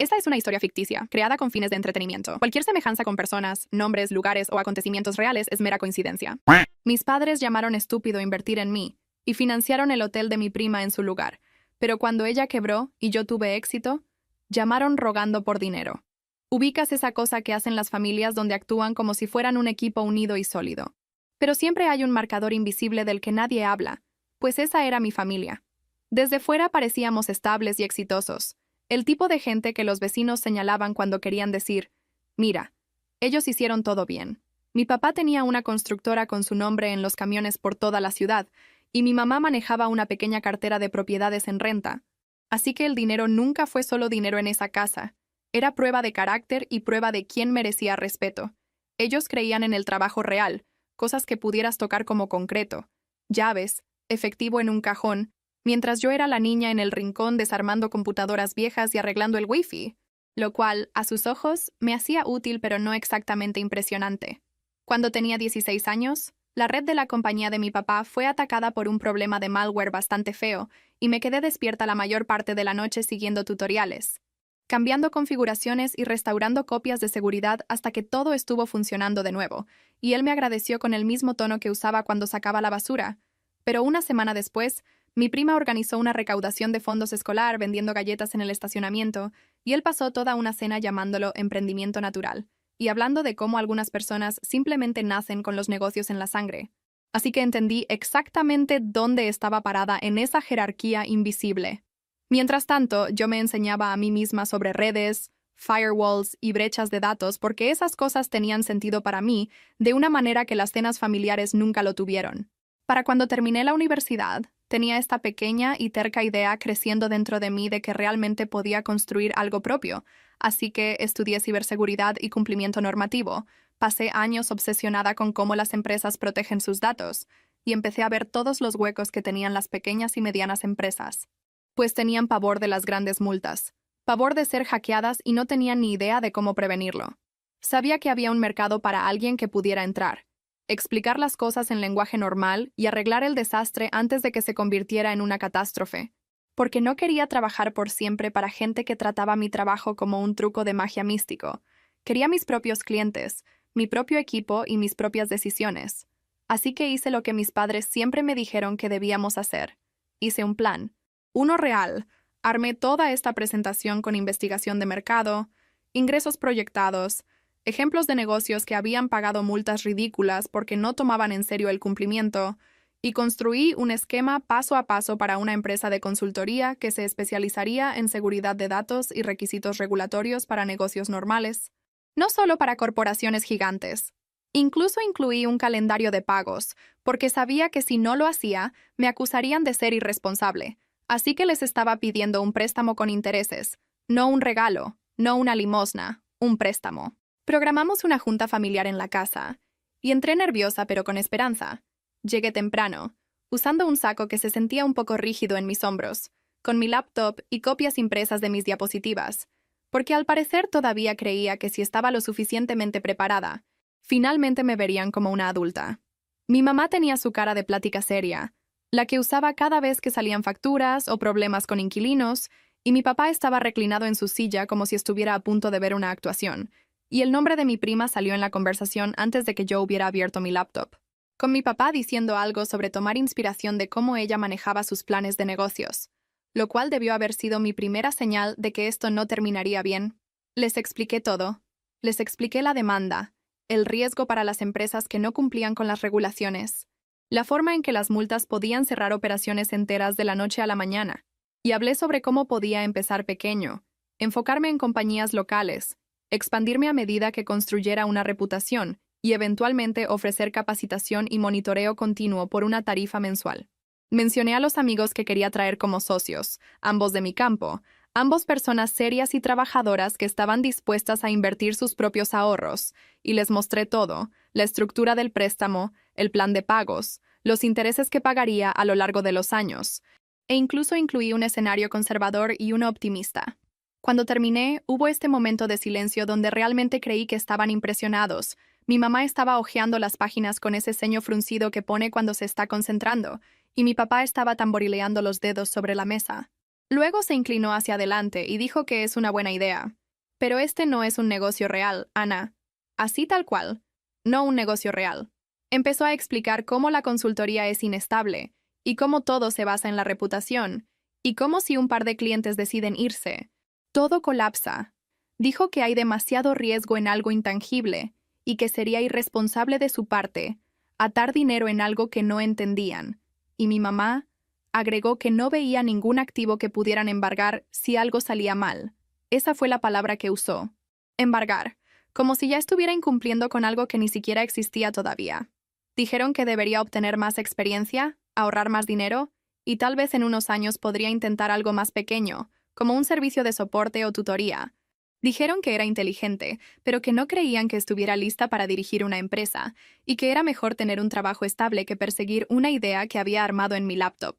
Esta es una historia ficticia, creada con fines de entretenimiento. Cualquier semejanza con personas, nombres, lugares o acontecimientos reales es mera coincidencia. Mis padres llamaron estúpido invertir en mí y financiaron el hotel de mi prima en su lugar, pero cuando ella quebró y yo tuve éxito, llamaron rogando por dinero. ¿Ubicas esa cosa que hacen las familias donde actúan como si fueran un equipo unido y sólido? Pero siempre hay un marcador invisible del que nadie habla, pues esa era mi familia. Desde fuera parecíamos estables y exitosos, el tipo de gente que los vecinos señalaban cuando querían decir, mira, ellos hicieron todo bien. Mi papá tenía una constructora con su nombre en los camiones por toda la ciudad, y mi mamá manejaba una pequeña cartera de propiedades en renta. Así que el dinero nunca fue solo dinero en esa casa. Era prueba de carácter y prueba de quién merecía respeto. Ellos creían en el trabajo real, cosas que pudieras tocar como concreto, llaves, efectivo en un cajón, mientras yo era la niña en el rincón desarmando computadoras viejas y arreglando el wifi, lo cual, a sus ojos, me hacía útil pero no exactamente impresionante. Cuando tenía 16 años, la red de la compañía de mi papá fue atacada por un problema de malware bastante feo y me quedé despierta la mayor parte de la noche siguiendo tutoriales, cambiando configuraciones y restaurando copias de seguridad hasta que todo estuvo funcionando de nuevo, y él me agradeció con el mismo tono que usaba cuando sacaba la basura. Pero una semana después, mi prima organizó una recaudación de fondos escolar vendiendo galletas en el estacionamiento, y él pasó toda una cena llamándolo emprendimiento natural, y hablando de cómo algunas personas simplemente nacen con los negocios en la sangre. Así que entendí exactamente dónde estaba parada en esa jerarquía invisible. Mientras tanto, yo me enseñaba a mí misma sobre redes, firewalls y brechas de datos porque esas cosas tenían sentido para mí de una manera que las cenas familiares nunca lo tuvieron. Para cuando terminé la universidad, tenía esta pequeña y terca idea creciendo dentro de mí de que realmente podía construir algo propio, así que estudié ciberseguridad y cumplimiento normativo, pasé años obsesionada con cómo las empresas protegen sus datos, y empecé a ver todos los huecos que tenían las pequeñas y medianas empresas. Pues tenían pavor de las grandes multas, pavor de ser hackeadas y no tenían ni idea de cómo prevenirlo. Sabía que había un mercado para alguien que pudiera entrar, explicar las cosas en lenguaje normal y arreglar el desastre antes de que se convirtiera en una catástrofe, porque no quería trabajar por siempre para gente que trataba mi trabajo como un truco de magia místico. Quería mis propios clientes, mi propio equipo y mis propias decisiones. Así que hice lo que mis padres siempre me dijeron que debíamos hacer. Hice un plan. Uno real. Armé toda esta presentación con investigación de mercado, ingresos proyectados, ejemplos de negocios que habían pagado multas ridículas porque no tomaban en serio el cumplimiento, y construí un esquema paso a paso para una empresa de consultoría que se especializaría en seguridad de datos y requisitos regulatorios para negocios normales, no solo para corporaciones gigantes. Incluso incluí un calendario de pagos, porque sabía que si no lo hacía, me acusarían de ser irresponsable. Así que les estaba pidiendo un préstamo con intereses, no un regalo, no una limosna, un préstamo. Programamos una junta familiar en la casa, y entré nerviosa pero con esperanza. Llegué temprano, usando un saco que se sentía un poco rígido en mis hombros, con mi laptop y copias impresas de mis diapositivas, porque al parecer todavía creía que si estaba lo suficientemente preparada, finalmente me verían como una adulta. Mi mamá tenía su cara de plática seria, la que usaba cada vez que salían facturas o problemas con inquilinos, y mi papá estaba reclinado en su silla como si estuviera a punto de ver una actuación, y el nombre de mi prima salió en la conversación antes de que yo hubiera abierto mi laptop, con mi papá diciendo algo sobre tomar inspiración de cómo ella manejaba sus planes de negocios, lo cual debió haber sido mi primera señal de que esto no terminaría bien. Les expliqué todo. Les expliqué la demanda, el riesgo para las empresas que no cumplían con las regulaciones, la forma en que las multas podían cerrar operaciones enteras de la noche a la mañana, y hablé sobre cómo podía empezar pequeño, enfocarme en compañías locales, expandirme a medida que construyera una reputación y eventualmente ofrecer capacitación y monitoreo continuo por una tarifa mensual. Mencioné a los amigos que quería traer como socios, ambos de mi campo, ambos personas serias y trabajadoras que estaban dispuestas a invertir sus propios ahorros, y les mostré todo, la estructura del préstamo, el plan de pagos, los intereses que pagaría a lo largo de los años, e incluso incluí un escenario conservador y uno optimista. Cuando terminé, hubo este momento de silencio donde realmente creí que estaban impresionados. Mi mamá estaba hojeando las páginas con ese ceño fruncido que pone cuando se está concentrando, y mi papá estaba tamborileando los dedos sobre la mesa. Luego se inclinó hacia adelante y dijo que es una buena idea. Pero este no es un negocio real, Ana. Así tal cual. No un negocio real. Empezó a explicar cómo la consultoría es inestable, y cómo todo se basa en la reputación, y cómo si un par de clientes deciden irse, todo colapsa. Dijo que hay demasiado riesgo en algo intangible, y que sería irresponsable de su parte atar dinero en algo que no entendían. Y mi mamá agregó que no veía ningún activo que pudieran embargar si algo salía mal. Esa fue la palabra que usó. Embargar, como si ya estuviera incumpliendo con algo que ni siquiera existía todavía. Dijeron que debería obtener más experiencia, ahorrar más dinero, y tal vez en unos años podría intentar algo más pequeño, como un servicio de soporte o tutoría. Dijeron que era inteligente, pero que no creían que estuviera lista para dirigir una empresa, y que era mejor tener un trabajo estable que perseguir una idea que había armado en mi laptop.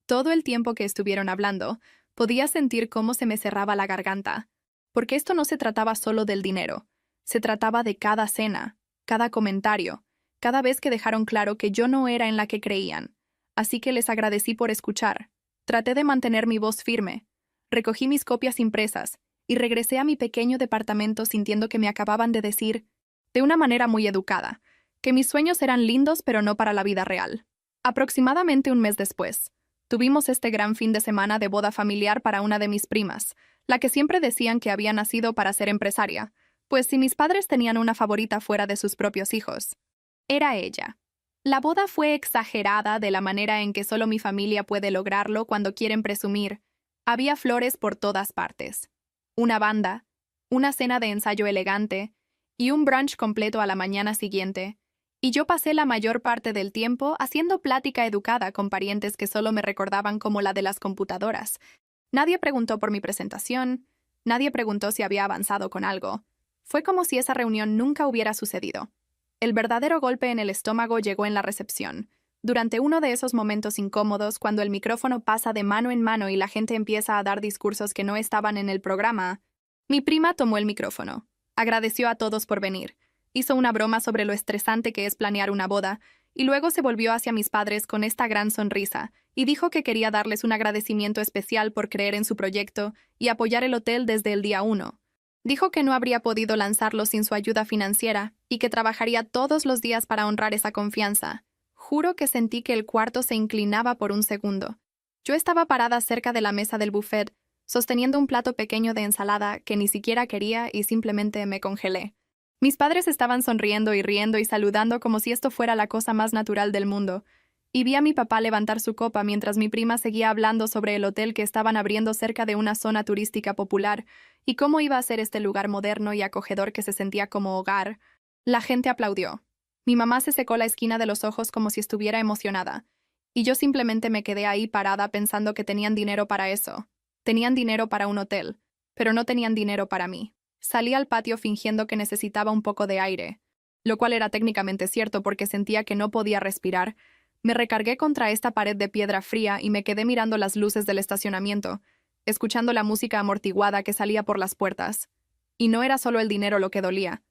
Todo el tiempo que estuvieron hablando, podía sentir cómo se me cerraba la garganta. Porque esto no se trataba solo del dinero. Se trataba de cada cena, cada comentario, cada vez que dejaron claro que yo no era en la que creían. Así que les agradecí por escuchar. Traté de mantener mi voz firme. Recogí mis copias impresas y regresé a mi pequeño departamento sintiendo que me acababan de decir, de una manera muy educada, que mis sueños eran lindos pero no para la vida real. Aproximadamente un mes después, tuvimos este gran fin de semana de boda familiar para una de mis primas, la que siempre decían que había nacido para ser empresaria, pues si mis padres tenían una favorita fuera de sus propios hijos, era ella. La boda fue exagerada de la manera en que solo mi familia puede lograrlo cuando quieren presumir. Había flores por todas partes. Una banda, una cena de ensayo elegante y un brunch completo a la mañana siguiente. Y yo pasé la mayor parte del tiempo haciendo plática educada con parientes que solo me recordaban como la de las computadoras. Nadie preguntó por mi presentación, nadie preguntó si había avanzado con algo. Fue como si esa reunión nunca hubiera sucedido. El verdadero golpe en el estómago llegó en la recepción, durante uno de esos momentos incómodos cuando el micrófono pasa de mano en mano y la gente empieza a dar discursos que no estaban en el programa. Mi prima tomó el micrófono, agradeció a todos por venir, hizo una broma sobre lo estresante que es planear una boda, y luego se volvió hacia mis padres con esta gran sonrisa, y dijo que quería darles un agradecimiento especial por creer en su proyecto y apoyar el hotel desde el día 1. Dijo que no habría podido lanzarlo sin su ayuda financiera y que trabajaría todos los días para honrar esa confianza. Juro que sentí que el cuarto se inclinaba por un segundo. Yo estaba parada cerca de la mesa del buffet, sosteniendo un plato pequeño de ensalada que ni siquiera quería y simplemente me congelé. Mis padres estaban sonriendo y riendo y saludando como si esto fuera la cosa más natural del mundo, y vi a mi papá levantar su copa mientras mi prima seguía hablando sobre el hotel que estaban abriendo cerca de una zona turística popular y cómo iba a ser este lugar moderno y acogedor que se sentía como hogar. La gente aplaudió. Mi mamá se secó la esquina de los ojos como si estuviera emocionada, y yo simplemente me quedé ahí parada pensando que tenían dinero para eso. Tenían dinero para un hotel, pero no tenían dinero para mí. Salí al patio fingiendo que necesitaba un poco de aire, lo cual era técnicamente cierto porque sentía que no podía respirar. Me recargué contra esta pared de piedra fría y me quedé mirando las luces del estacionamiento, escuchando la música amortiguada que salía por las puertas. Y no era solo el dinero lo que dolía.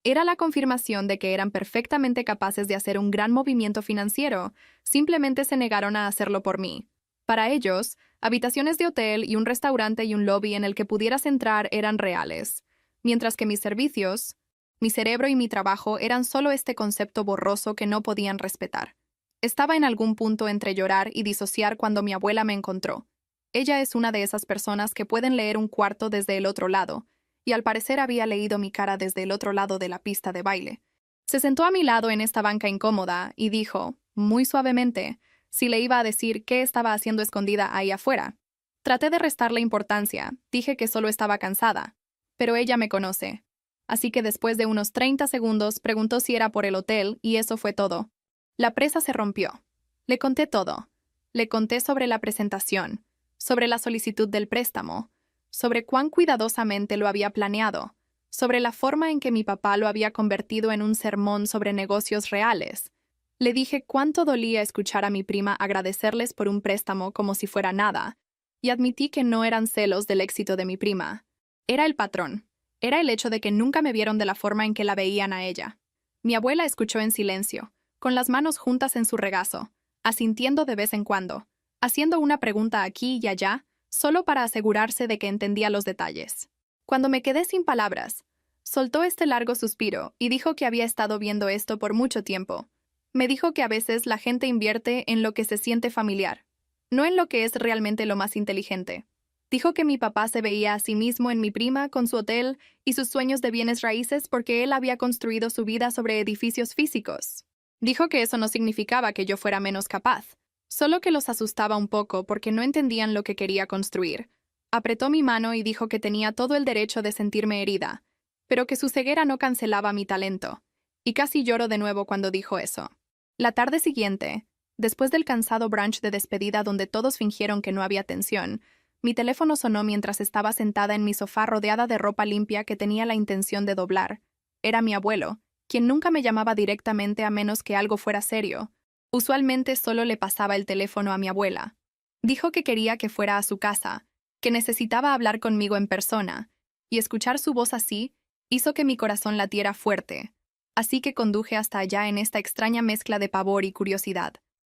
Era la confirmación de que eran perfectamente capaces de hacer un gran movimiento financiero, simplemente se negaron a hacerlo por mí. Para ellos, habitaciones de hotel y un restaurante y un lobby en el que pudieras entrar eran reales, mientras que mis servicios, mi cerebro y mi trabajo eran solo este concepto borroso que no podían respetar. Estaba en algún punto entre llorar y disociar cuando mi abuela me encontró. Ella es una de esas personas que pueden leer un cuarto desde el otro lado, y al parecer había leído mi cara desde el otro lado de la pista de baile. Se sentó a mi lado en esta banca incómoda y dijo, muy suavemente, si le iba a decir qué estaba haciendo escondida ahí afuera. Traté de restarle importancia, dije que solo estaba cansada, pero ella me conoce. Así que después de unos 30 segundos preguntó si era por el hotel y eso fue todo. La presa se rompió. Le conté todo. Le conté sobre la presentación, sobre la solicitud del préstamo, sobre cuán cuidadosamente lo había planeado, sobre la forma en que mi papá lo había convertido en un sermón sobre negocios reales. Le dije cuánto dolía escuchar a mi prima agradecerles por un préstamo como si fuera nada, y admití que no eran celos del éxito de mi prima. Era el patrón. Era el hecho de que nunca me vieron de la forma en que la veían a ella. Mi abuela escuchó en silencio, con las manos juntas en su regazo, asintiendo de vez en cuando, haciendo una pregunta aquí y allá, solo para asegurarse de que entendía los detalles. Cuando me quedé sin palabras, soltó este largo suspiro y dijo que había estado viendo esto por mucho tiempo. Me dijo que a veces la gente invierte en lo que se siente familiar, no en lo que es realmente lo más inteligente. Dijo que mi papá se veía a sí mismo en mi prima con su hotel y sus sueños de bienes raíces porque él había construido su vida sobre edificios físicos. Dijo que eso no significaba que yo fuera menos capaz, solo que los asustaba un poco porque no entendían lo que quería construir. Apretó mi mano y dijo que tenía todo el derecho de sentirme herida, pero que su ceguera no cancelaba mi talento. Y casi lloro de nuevo cuando dijo eso. La tarde siguiente, después del cansado brunch de despedida donde todos fingieron que no había tensión, mi teléfono sonó mientras estaba sentada en mi sofá rodeada de ropa limpia que tenía la intención de doblar. Era mi abuelo, quien nunca me llamaba directamente a menos que algo fuera serio. Usualmente solo le pasaba el teléfono a mi abuela. Dijo que quería que fuera a su casa, que necesitaba hablar conmigo en persona, y escuchar su voz así hizo que mi corazón latiera fuerte. Así que conduje hasta allá en esta extraña mezcla de pavor y curiosidad,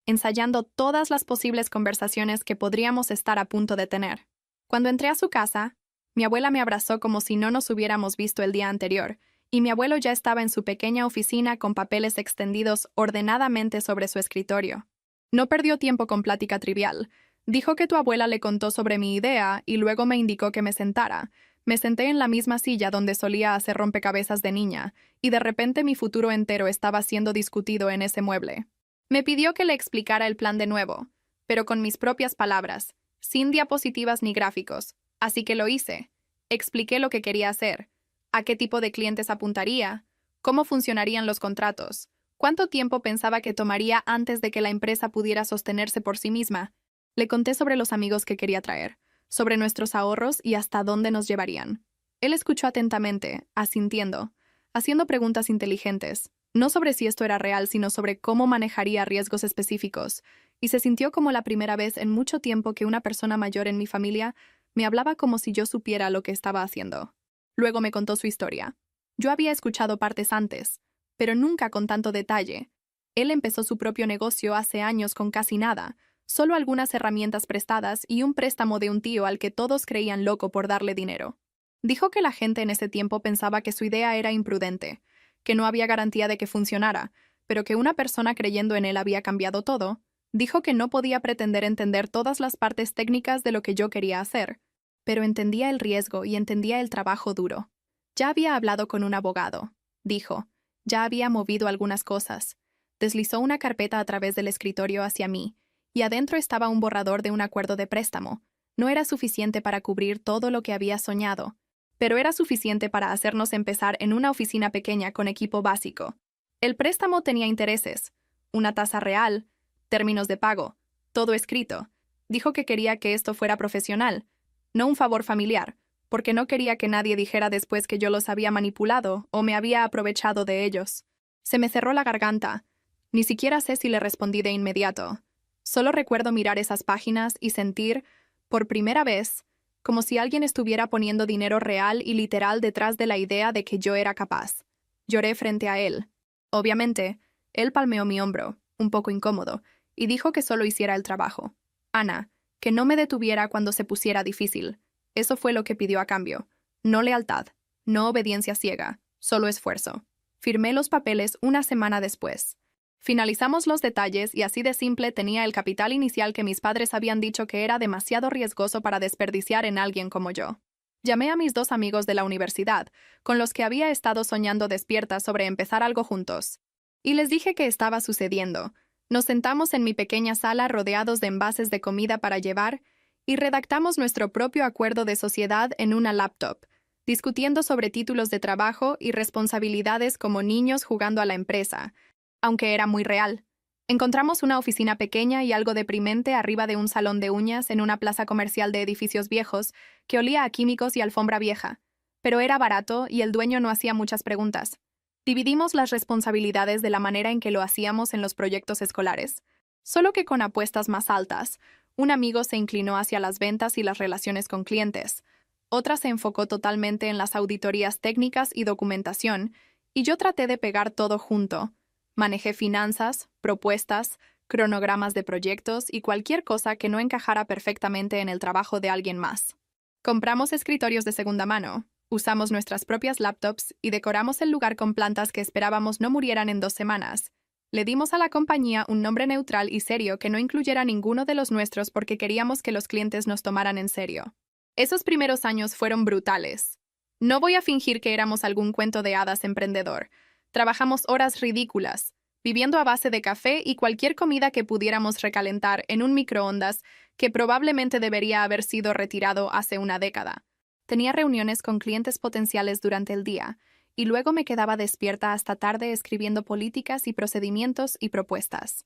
ensayando todas las posibles conversaciones que podríamos estar a punto de tener. Cuando entré a su casa, mi abuela me abrazó como si no nos hubiéramos visto el día anterior, y mi abuelo ya estaba en su pequeña oficina con papeles extendidos ordenadamente sobre su escritorio. No perdió tiempo con plática trivial. Dijo que tu abuela le contó sobre mi idea y luego me indicó que me sentara. Me senté en la misma silla donde solía hacer rompecabezas de niña, y de repente mi futuro entero estaba siendo discutido en ese mueble. Me pidió que le explicara el plan de nuevo, pero con mis propias palabras, sin diapositivas ni gráficos, así que lo hice. Expliqué lo que quería hacer, a qué tipo de clientes apuntaría, cómo funcionarían los contratos, cuánto tiempo pensaba que tomaría antes de que la empresa pudiera sostenerse por sí misma. Le conté sobre los amigos que quería traer, sobre nuestros ahorros y hasta dónde nos llevarían. Él escuchó atentamente, asintiendo, haciendo preguntas inteligentes, no sobre si esto era real, sino sobre cómo manejaría riesgos específicos, y se sintió como la primera vez en mucho tiempo que una persona mayor en mi familia me hablaba como si yo supiera lo que estaba haciendo. Luego me contó su historia. Yo había escuchado partes antes, pero nunca con tanto detalle. Él empezó su propio negocio hace años con casi nada, solo algunas herramientas prestadas y un préstamo de un tío al que todos creían loco por darle dinero. Dijo que la gente en ese tiempo pensaba que su idea era imprudente, que no había garantía de que funcionara, pero que una persona creyendo en él había cambiado todo. Dijo que no podía pretender entender todas las partes técnicas de lo que yo quería hacer, pero entendía el riesgo y entendía el trabajo duro. Ya había hablado con un abogado, dijo. Ya había movido algunas cosas. Deslizó una carpeta a través del escritorio hacia mí, y adentro estaba un borrador de un acuerdo de préstamo. No era suficiente para cubrir todo lo que había soñado, pero era suficiente para hacernos empezar en una oficina pequeña con equipo básico. El préstamo tenía intereses, una tasa real, términos de pago, todo escrito. Dijo que quería que esto fuera profesional, no un favor familiar, porque no quería que nadie dijera después que yo los había manipulado o me había aprovechado de ellos. Se me cerró la garganta. Ni siquiera sé si le respondí de inmediato. Solo recuerdo mirar esas páginas y sentir, por primera vez, como si alguien estuviera poniendo dinero real y literal detrás de la idea de que yo era capaz. Lloré frente a él. Obviamente, él palmeó mi hombro, un poco incómodo, y dijo que solo hiciera el trabajo. Ana, que no me detuviera cuando se pusiera difícil. Eso fue lo que pidió a cambio. No lealtad, no obediencia ciega, solo esfuerzo. Firmé los papeles una semana después. Finalizamos los detalles y así de simple tenía el capital inicial que mis padres habían dicho que era demasiado riesgoso para desperdiciar en alguien como yo. Llamé a mis 2 amigos de la universidad, con los que había estado soñando despierta sobre empezar algo juntos, y les dije que estaba sucediendo. Nos sentamos en mi pequeña sala rodeados de envases de comida para llevar y redactamos nuestro propio acuerdo de sociedad en una laptop, discutiendo sobre títulos de trabajo y responsabilidades como niños jugando a la empresa, aunque era muy real. Encontramos una oficina pequeña y algo deprimente arriba de un salón de uñas en una plaza comercial de edificios viejos que olía a químicos y alfombra vieja, pero era barato y el dueño no hacía muchas preguntas. Dividimos las responsabilidades de la manera en que lo hacíamos en los proyectos escolares, solo que con apuestas más altas. Un amigo se inclinó hacia las ventas y las relaciones con clientes, otra se enfocó totalmente en las auditorías técnicas y documentación, y yo traté de pegar todo junto. Manejé finanzas, propuestas, cronogramas de proyectos y cualquier cosa que no encajara perfectamente en el trabajo de alguien más. Compramos escritorios de segunda mano, usamos nuestras propias laptops y decoramos el lugar con plantas que esperábamos no murieran en 2 semanas. Le dimos a la compañía un nombre neutral y serio que no incluyera ninguno de los nuestros porque queríamos que los clientes nos tomaran en serio. Esos primeros años fueron brutales. No voy a fingir que éramos algún cuento de hadas emprendedor. Trabajamos horas ridículas, viviendo a base de café y cualquier comida que pudiéramos recalentar en un microondas que probablemente debería haber sido retirado hace una década. Tenía reuniones con clientes potenciales durante el día, y luego me quedaba despierta hasta tarde escribiendo políticas y procedimientos y propuestas.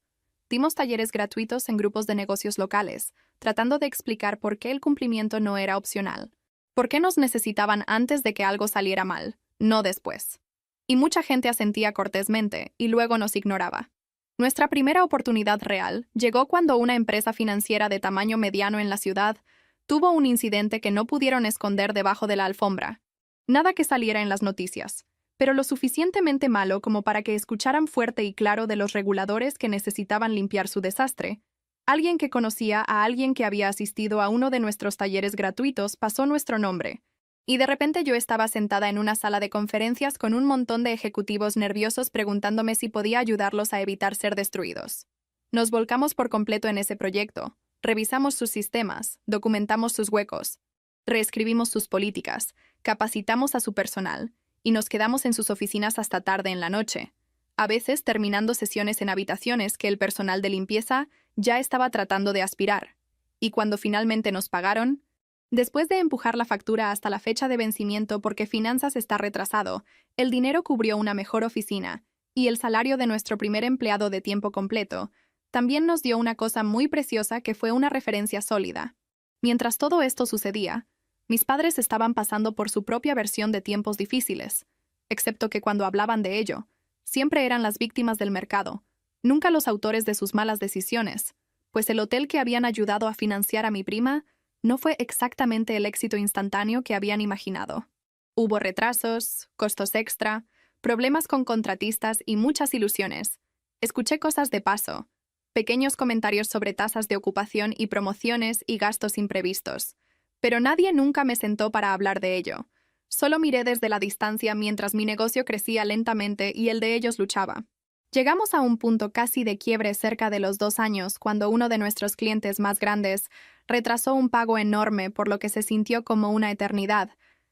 Dimos talleres gratuitos en grupos de negocios locales, tratando de explicar por qué el cumplimiento no era opcional. ¿Por qué nos necesitaban antes de que algo saliera mal, no después? Y mucha gente asentía cortésmente y luego nos ignoraba. Nuestra primera oportunidad real llegó cuando una empresa financiera de tamaño mediano en la ciudad tuvo un incidente que no pudieron esconder debajo de la alfombra. Nada que saliera en las noticias, pero lo suficientemente malo como para que escucharan fuerte y claro de los reguladores que necesitaban limpiar su desastre. Alguien que conocía a alguien que había asistido a uno de nuestros talleres gratuitos pasó nuestro nombre. Y de repente yo estaba sentada en una sala de conferencias con un montón de ejecutivos nerviosos preguntándome si podía ayudarlos a evitar ser destruidos. Nos volcamos por completo en ese proyecto, revisamos sus sistemas, documentamos sus huecos, reescribimos sus políticas, capacitamos a su personal, y nos quedamos en sus oficinas hasta tarde en la noche, a veces terminando sesiones en habitaciones que el personal de limpieza ya estaba tratando de aspirar. Y cuando finalmente nos pagaron, después de empujar la factura hasta la fecha de vencimiento porque finanzas está retrasado, el dinero cubrió una mejor oficina, y el salario de nuestro primer empleado de tiempo completo también nos dio una cosa muy preciosa que fue una referencia sólida. Mientras todo esto sucedía, mis padres estaban pasando por su propia versión de tiempos difíciles, excepto que cuando hablaban de ello, siempre eran las víctimas del mercado, nunca los autores de sus malas decisiones, pues el hotel que habían ayudado a financiar a mi prima no fue exactamente el éxito instantáneo que habían imaginado. Hubo retrasos, costos extra, problemas con contratistas y muchas ilusiones. Escuché cosas de paso, pequeños comentarios sobre tasas de ocupación y promociones y gastos imprevistos, pero nadie nunca me sentó para hablar de ello. Solo miré desde la distancia mientras mi negocio crecía lentamente y el de ellos luchaba. Llegamos a un punto casi de quiebre cerca de los 2 años cuando uno de nuestros clientes más grandes retrasó un pago enorme por lo que se sintió como una eternidad.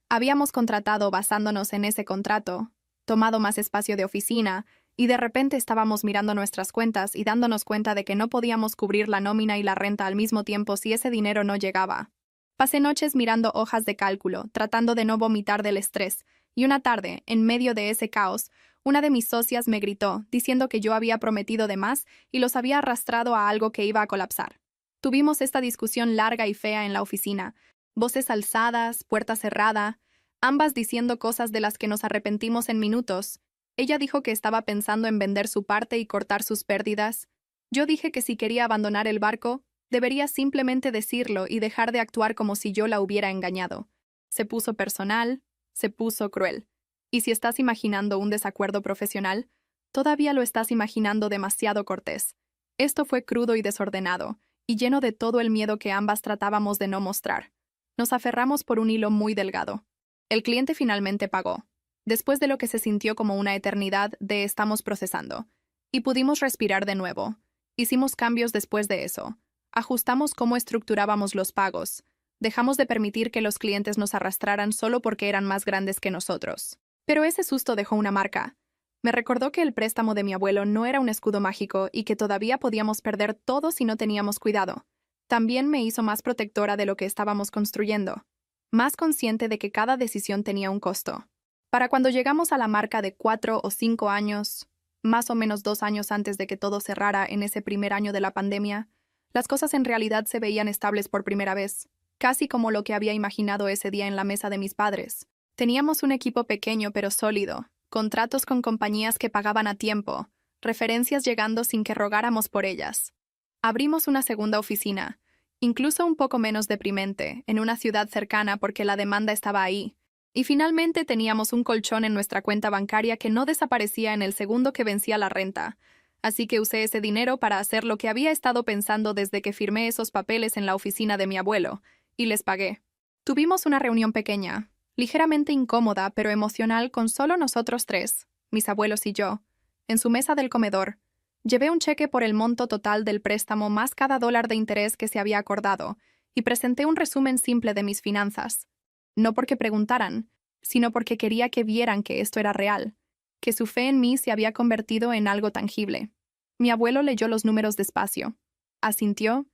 Habíamos contratado basándonos en ese contrato, tomado más espacio de oficina, y de repente estábamos mirando nuestras cuentas y dándonos cuenta de que no podíamos cubrir la nómina y la renta al mismo tiempo si ese dinero no llegaba. Pasé noches mirando hojas de cálculo, tratando de no vomitar del estrés, y una tarde, en medio de ese caos, una de mis socias me gritó, diciendo que yo había prometido de más y los había arrastrado a algo que iba a colapsar. Tuvimos esta discusión larga y fea en la oficina, voces alzadas, puerta cerrada, ambas diciendo cosas de las que nos arrepentimos en minutos. Ella dijo que estaba pensando en vender su parte y cortar sus pérdidas. Yo dije que si quería abandonar el barco, debería simplemente decirlo y dejar de actuar como si yo la hubiera engañado. Se puso personal, se puso cruel. Y si estás imaginando un desacuerdo profesional, todavía lo estás imaginando demasiado cortés. Esto fue crudo y desordenado, y lleno de todo el miedo que ambas tratábamos de no mostrar. Nos aferramos por un hilo muy delgado. El cliente finalmente pagó, después de lo que se sintió como una eternidad de estamos procesando, y pudimos respirar de nuevo. Hicimos cambios después de eso. Ajustamos cómo estructurábamos los pagos. Dejamos de permitir que los clientes nos arrastraran solo porque eran más grandes que nosotros. Pero ese susto dejó una marca. Me recordó que el préstamo de mi abuelo no era un escudo mágico y que todavía podíamos perder todo si no teníamos cuidado. También me hizo más protectora de lo que estábamos construyendo, más consciente de que cada decisión tenía un costo. Para cuando llegamos a la marca de 4 o 5 años, más o menos 2 años antes de que todo cerrara en ese primer año de la pandemia, las cosas en realidad se veían estables por primera vez, casi como lo que había imaginado ese día en la mesa de mis padres. Teníamos un equipo pequeño pero sólido, contratos con compañías que pagaban a tiempo, referencias llegando sin que rogáramos por ellas. Abrimos una segunda oficina, incluso un poco menos deprimente, en una ciudad cercana porque la demanda estaba ahí. Y finalmente teníamos un colchón en nuestra cuenta bancaria que no desaparecía en el segundo que vencía la renta, así que usé ese dinero para hacer lo que había estado pensando desde que firmé esos papeles en la oficina de mi abuelo, y les pagué. Tuvimos una reunión pequeña, ligeramente incómoda pero emocional con solo nosotros tres, mis abuelos y yo, en su mesa del comedor. Llevé un cheque por el monto total del préstamo más cada dólar de interés que se había acordado, y presenté un resumen simple de mis finanzas. No porque preguntaran, sino porque quería que vieran que esto era real, que su fe en mí se había convertido en algo tangible. Mi abuelo leyó los números despacio, asintió,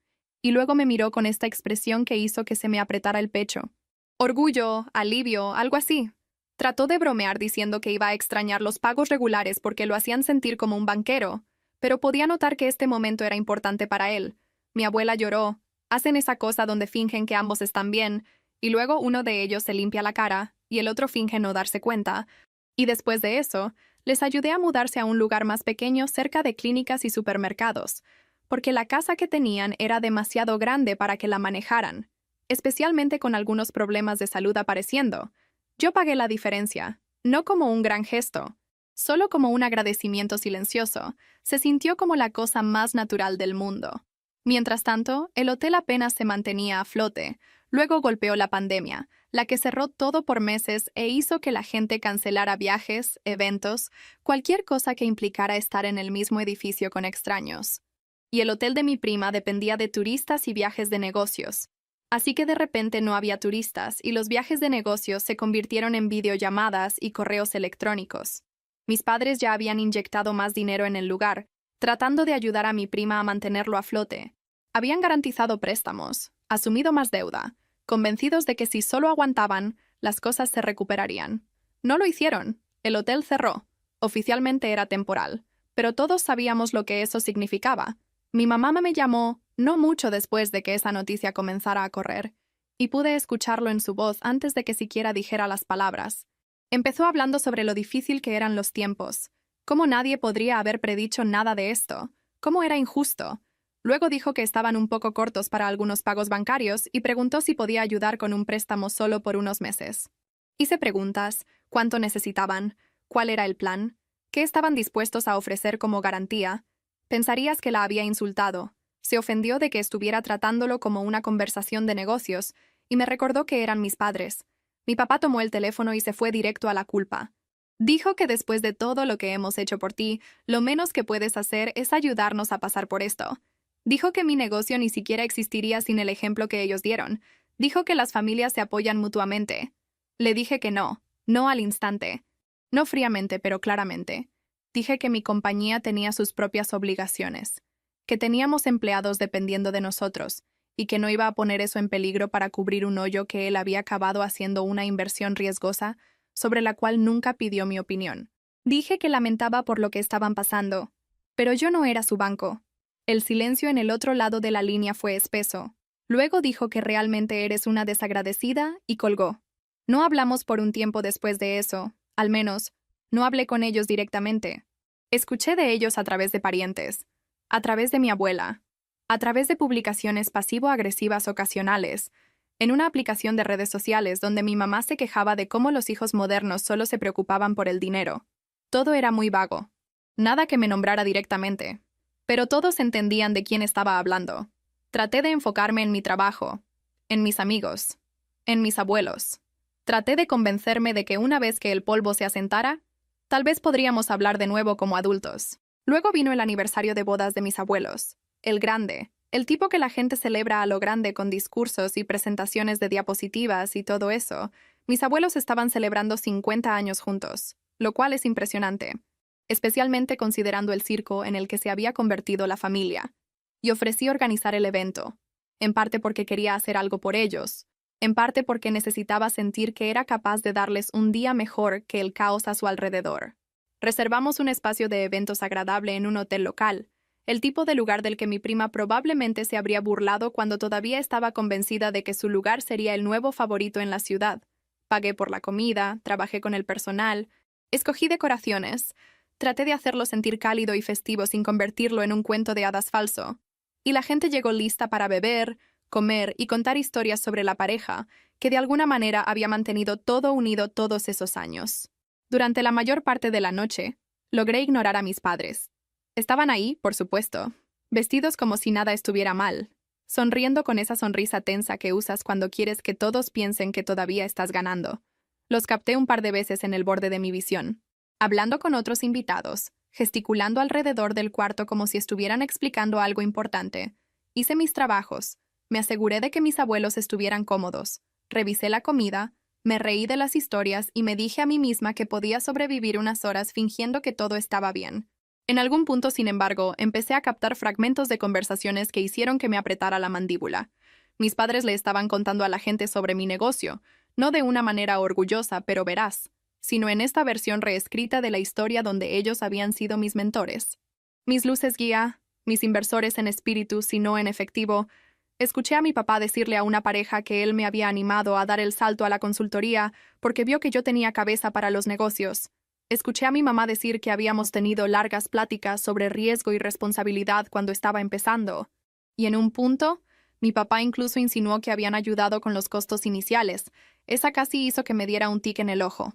y luego me miró con esta expresión que hizo que se me apretara el pecho. Orgullo, alivio, algo así. Trató de bromear diciendo que iba a extrañar los pagos regulares porque lo hacían sentir como un banquero, pero podía notar que este momento era importante para él. Mi abuela lloró. Hacen esa cosa donde fingen que ambos están bien, y luego uno de ellos se limpia la cara, y el otro finge no darse cuenta. Y después de eso, les ayudé a mudarse a un lugar más pequeño cerca de clínicas y supermercados, porque la casa que tenían era demasiado grande para que la manejaran, especialmente con algunos problemas de salud apareciendo. Yo pagué la diferencia, no como un gran gesto, solo como un agradecimiento silencioso. Se sintió como la cosa más natural del mundo. Mientras tanto, el hotel apenas se mantenía a flote. Luego golpeó la pandemia, la que cerró todo por meses e hizo que la gente cancelara viajes, eventos, cualquier cosa que implicara estar en el mismo edificio con extraños. Y el hotel de mi prima dependía de turistas y viajes de negocios. Así que de repente no había turistas y los viajes de negocios se convirtieron en videollamadas y correos electrónicos. Mis padres ya habían inyectado más dinero en el lugar, tratando de ayudar a mi prima a mantenerlo a flote. Habían garantizado préstamos, asumido más deuda, convencidos de que si solo aguantaban, las cosas se recuperarían. No lo hicieron. El hotel cerró. Oficialmente era temporal, pero todos sabíamos lo que eso significaba. Mi mamá me llamó no mucho después de que esa noticia comenzara a correr, y pude escucharlo en su voz antes de que siquiera dijera las palabras. Empezó hablando sobre lo difícil que eran los tiempos, cómo nadie podría haber predicho nada de esto, cómo era injusto. Luego dijo que estaban un poco cortos para algunos pagos bancarios y preguntó si podía ayudar con un préstamo solo por unos meses. Hice preguntas, cuánto necesitaban, cuál era el plan, qué estaban dispuestos a ofrecer como garantía. Pensarías que la había insultado. Se ofendió de que estuviera tratándolo como una conversación de negocios y me recordó que eran mis padres. Mi papá tomó el teléfono y se fue directo a la culpa. Dijo que después de todo lo que hemos hecho por ti, lo menos que puedes hacer es ayudarnos a pasar por esto. Dijo que mi negocio ni siquiera existiría sin el ejemplo que ellos dieron. Dijo que las familias se apoyan mutuamente. Le dije que no, no al instante. No fríamente, pero claramente. Dije que mi compañía tenía sus propias obligaciones, que teníamos empleados dependiendo de nosotros, y que no iba a poner eso en peligro para cubrir un hoyo que él había cavado haciendo una inversión riesgosa sobre la cual nunca pidió mi opinión. Dije que lamentaba por lo que estaban pasando, pero yo no era su banco. El silencio en el otro lado de la línea fue espeso. Luego dijo que realmente eres una desagradecida y colgó. No hablamos por un tiempo después de eso, al menos, no hablé con ellos directamente. Escuché de ellos a través de parientes, a través de mi abuela, a través de publicaciones pasivo-agresivas ocasionales, en una aplicación de redes sociales donde mi mamá se quejaba de cómo los hijos modernos solo se preocupaban por el dinero. Todo era muy vago. Nada que me nombrara directamente. Pero todos entendían de quién estaba hablando. Traté de enfocarme en mi trabajo, en mis amigos, en mis abuelos. Traté de convencerme de que una vez que el polvo se asentara, tal vez podríamos hablar de nuevo como adultos. Luego vino el aniversario de bodas de mis abuelos, el grande, el tipo que la gente celebra a lo grande con discursos y presentaciones de diapositivas y todo eso. Mis abuelos estaban celebrando 50 años juntos, lo cual es impresionante, especialmente considerando el circo en el que se había convertido la familia. Y ofrecí organizar el evento, en parte porque quería hacer algo por ellos, en parte porque necesitaba sentir que era capaz de darles un día mejor que el caos a su alrededor. Reservamos un espacio de eventos agradable en un hotel local, el tipo de lugar del que mi prima probablemente se habría burlado cuando todavía estaba convencida de que su lugar sería el nuevo favorito en la ciudad. Pagué por la comida, trabajé con el personal, escogí decoraciones, traté de hacerlo sentir cálido y festivo sin convertirlo en un cuento de hadas falso. Y la gente llegó lista para beber, comer y contar historias sobre la pareja, que de alguna manera había mantenido todo unido todos esos años. Durante la mayor parte de la noche, logré ignorar a mis padres. Estaban ahí, por supuesto, vestidos como si nada estuviera mal, sonriendo con esa sonrisa tensa que usas cuando quieres que todos piensen que todavía estás ganando. Los capté un par de veces en el borde de mi visión, hablando con otros invitados, gesticulando alrededor del cuarto como si estuvieran explicando algo importante. Hice mis trabajos, me aseguré de que mis abuelos estuvieran cómodos, revisé la comida, me reí de las historias y me dije a mí misma que podía sobrevivir unas horas fingiendo que todo estaba bien. En algún punto, sin embargo, empecé a captar fragmentos de conversaciones que hicieron que me apretara la mandíbula. Mis padres le estaban contando a la gente sobre mi negocio, no de una manera orgullosa pero veraz, sino en esta versión reescrita de la historia donde ellos habían sido mis mentores. Mis luces guía, mis inversores en espíritu, si no en efectivo. Escuché a mi papá decirle a una pareja que él me había animado a dar el salto a la consultoría porque vio que yo tenía cabeza para los negocios. Escuché a mi mamá decir que habíamos tenido largas pláticas sobre riesgo y responsabilidad cuando estaba empezando. Y en un punto, mi papá incluso insinuó que habían ayudado con los costos iniciales. Esa casi hizo que me diera un tic en el ojo.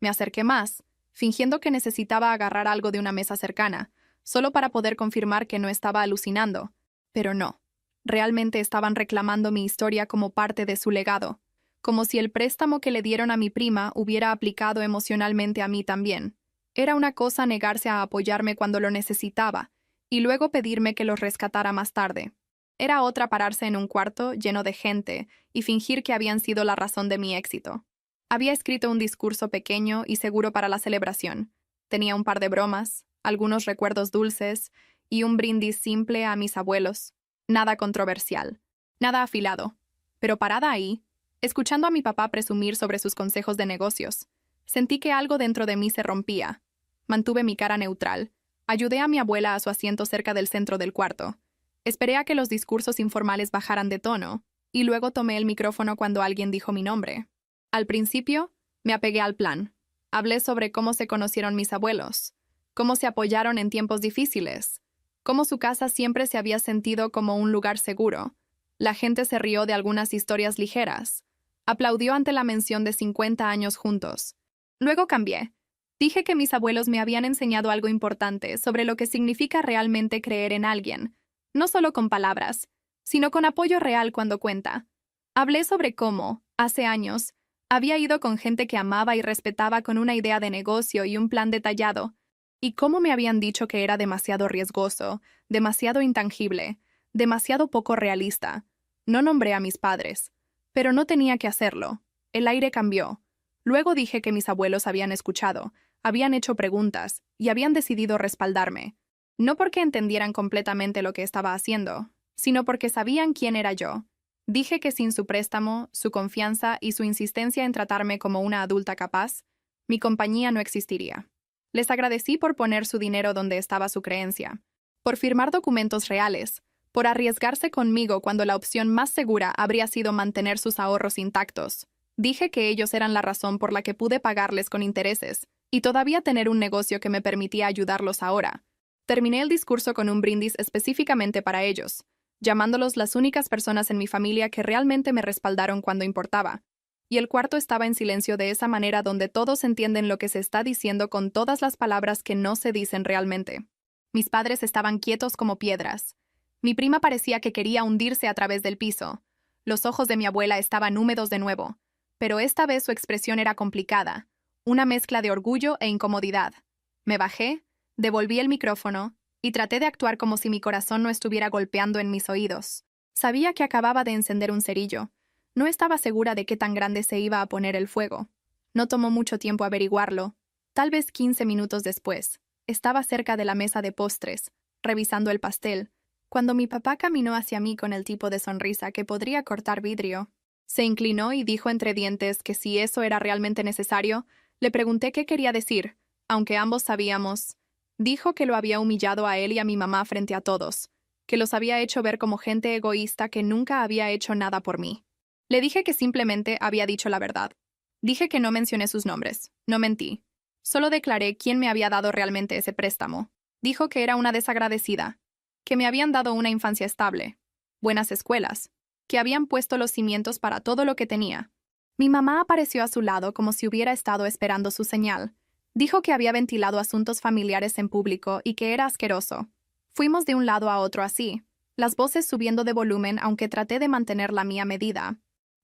Me acerqué más, fingiendo que necesitaba agarrar algo de una mesa cercana, solo para poder confirmar que no estaba alucinando. Pero no. Realmente estaban reclamando mi historia como parte de su legado, como si el préstamo que le dieron a mi prima hubiera aplicado emocionalmente a mí también. Era una cosa negarse a apoyarme cuando lo necesitaba, y luego pedirme que los rescatara más tarde. Era otra pararse en un cuarto lleno de gente y fingir que habían sido la razón de mi éxito. Había escrito un discurso pequeño y seguro para la celebración. Tenía un par de bromas, algunos recuerdos dulces y un brindis simple a mis abuelos. Nada controversial, nada afilado. Pero parada ahí, escuchando a mi papá presumir sobre sus consejos de negocios, sentí que algo dentro de mí se rompía. Mantuve mi cara neutral. Ayudé a mi abuela a su asiento cerca del centro del cuarto. Esperé a que los discursos informales bajaran de tono, y luego tomé el micrófono cuando alguien dijo mi nombre. Al principio, me apegué al plan. Hablé sobre cómo se conocieron mis abuelos, cómo se apoyaron en tiempos difíciles, cómo su casa siempre se había sentido como un lugar seguro. La gente se rió de algunas historias ligeras. Aplaudió ante la mención de 50 años juntos. Luego cambié. Dije que mis abuelos me habían enseñado algo importante sobre lo que significa realmente creer en alguien, no solo con palabras, sino con apoyo real cuando cuenta. Hablé sobre cómo, hace años, había ido con gente que amaba y respetaba con una idea de negocio y un plan detallado, y cómo me habían dicho que era demasiado riesgoso, demasiado intangible, demasiado poco realista. No nombré a mis padres, pero no tenía que hacerlo. El aire cambió. Luego dije que mis abuelos habían escuchado, habían hecho preguntas y habían decidido respaldarme. No porque entendieran completamente lo que estaba haciendo, sino porque sabían quién era yo. Dije que sin su préstamo, su confianza y su insistencia en tratarme como una adulta capaz, mi compañía no existiría. Les agradecí por poner su dinero donde estaba su creencia, por firmar documentos reales, por arriesgarse conmigo cuando la opción más segura habría sido mantener sus ahorros intactos. Dije que ellos eran la razón por la que pude pagarles con intereses y todavía tener un negocio que me permitía ayudarlos ahora. Terminé el discurso con un brindis específicamente para ellos, llamándolos las únicas personas en mi familia que realmente me respaldaron cuando importaba. Y el cuarto estaba en silencio de esa manera donde todos entienden lo que se está diciendo con todas las palabras que no se dicen realmente. Mis padres estaban quietos como piedras. Mi prima parecía que quería hundirse a través del piso. Los ojos de mi abuela estaban húmedos de nuevo, pero esta vez su expresión era complicada, una mezcla de orgullo e incomodidad. Me bajé, devolví el micrófono y traté de actuar como si mi corazón no estuviera golpeando en mis oídos. Sabía que acababa de encender un cerillo. No estaba segura de qué tan grande se iba a poner el fuego. No tomó mucho tiempo averiguarlo. Tal vez 15 minutos después, estaba cerca de la mesa de postres, revisando el pastel, cuando mi papá caminó hacia mí con el tipo de sonrisa que podría cortar vidrio. Se inclinó y dijo entre dientes que si eso era realmente necesario, le pregunté qué quería decir, aunque ambos sabíamos. Dijo que lo había humillado a él y a mi mamá frente a todos, que los había hecho ver como gente egoísta que nunca había hecho nada por mí. Le dije que simplemente había dicho la verdad. Dije que no mencioné sus nombres, no mentí. Solo declaré quién me había dado realmente ese préstamo. Dijo que era una desagradecida, que me habían dado una infancia estable, buenas escuelas, que habían puesto los cimientos para todo lo que tenía. Mi mamá apareció a su lado como si hubiera estado esperando su señal. Dijo que había ventilado asuntos familiares en público y que era asqueroso. Fuimos de un lado a otro así, las voces subiendo de volumen aunque traté de mantener la mía medida.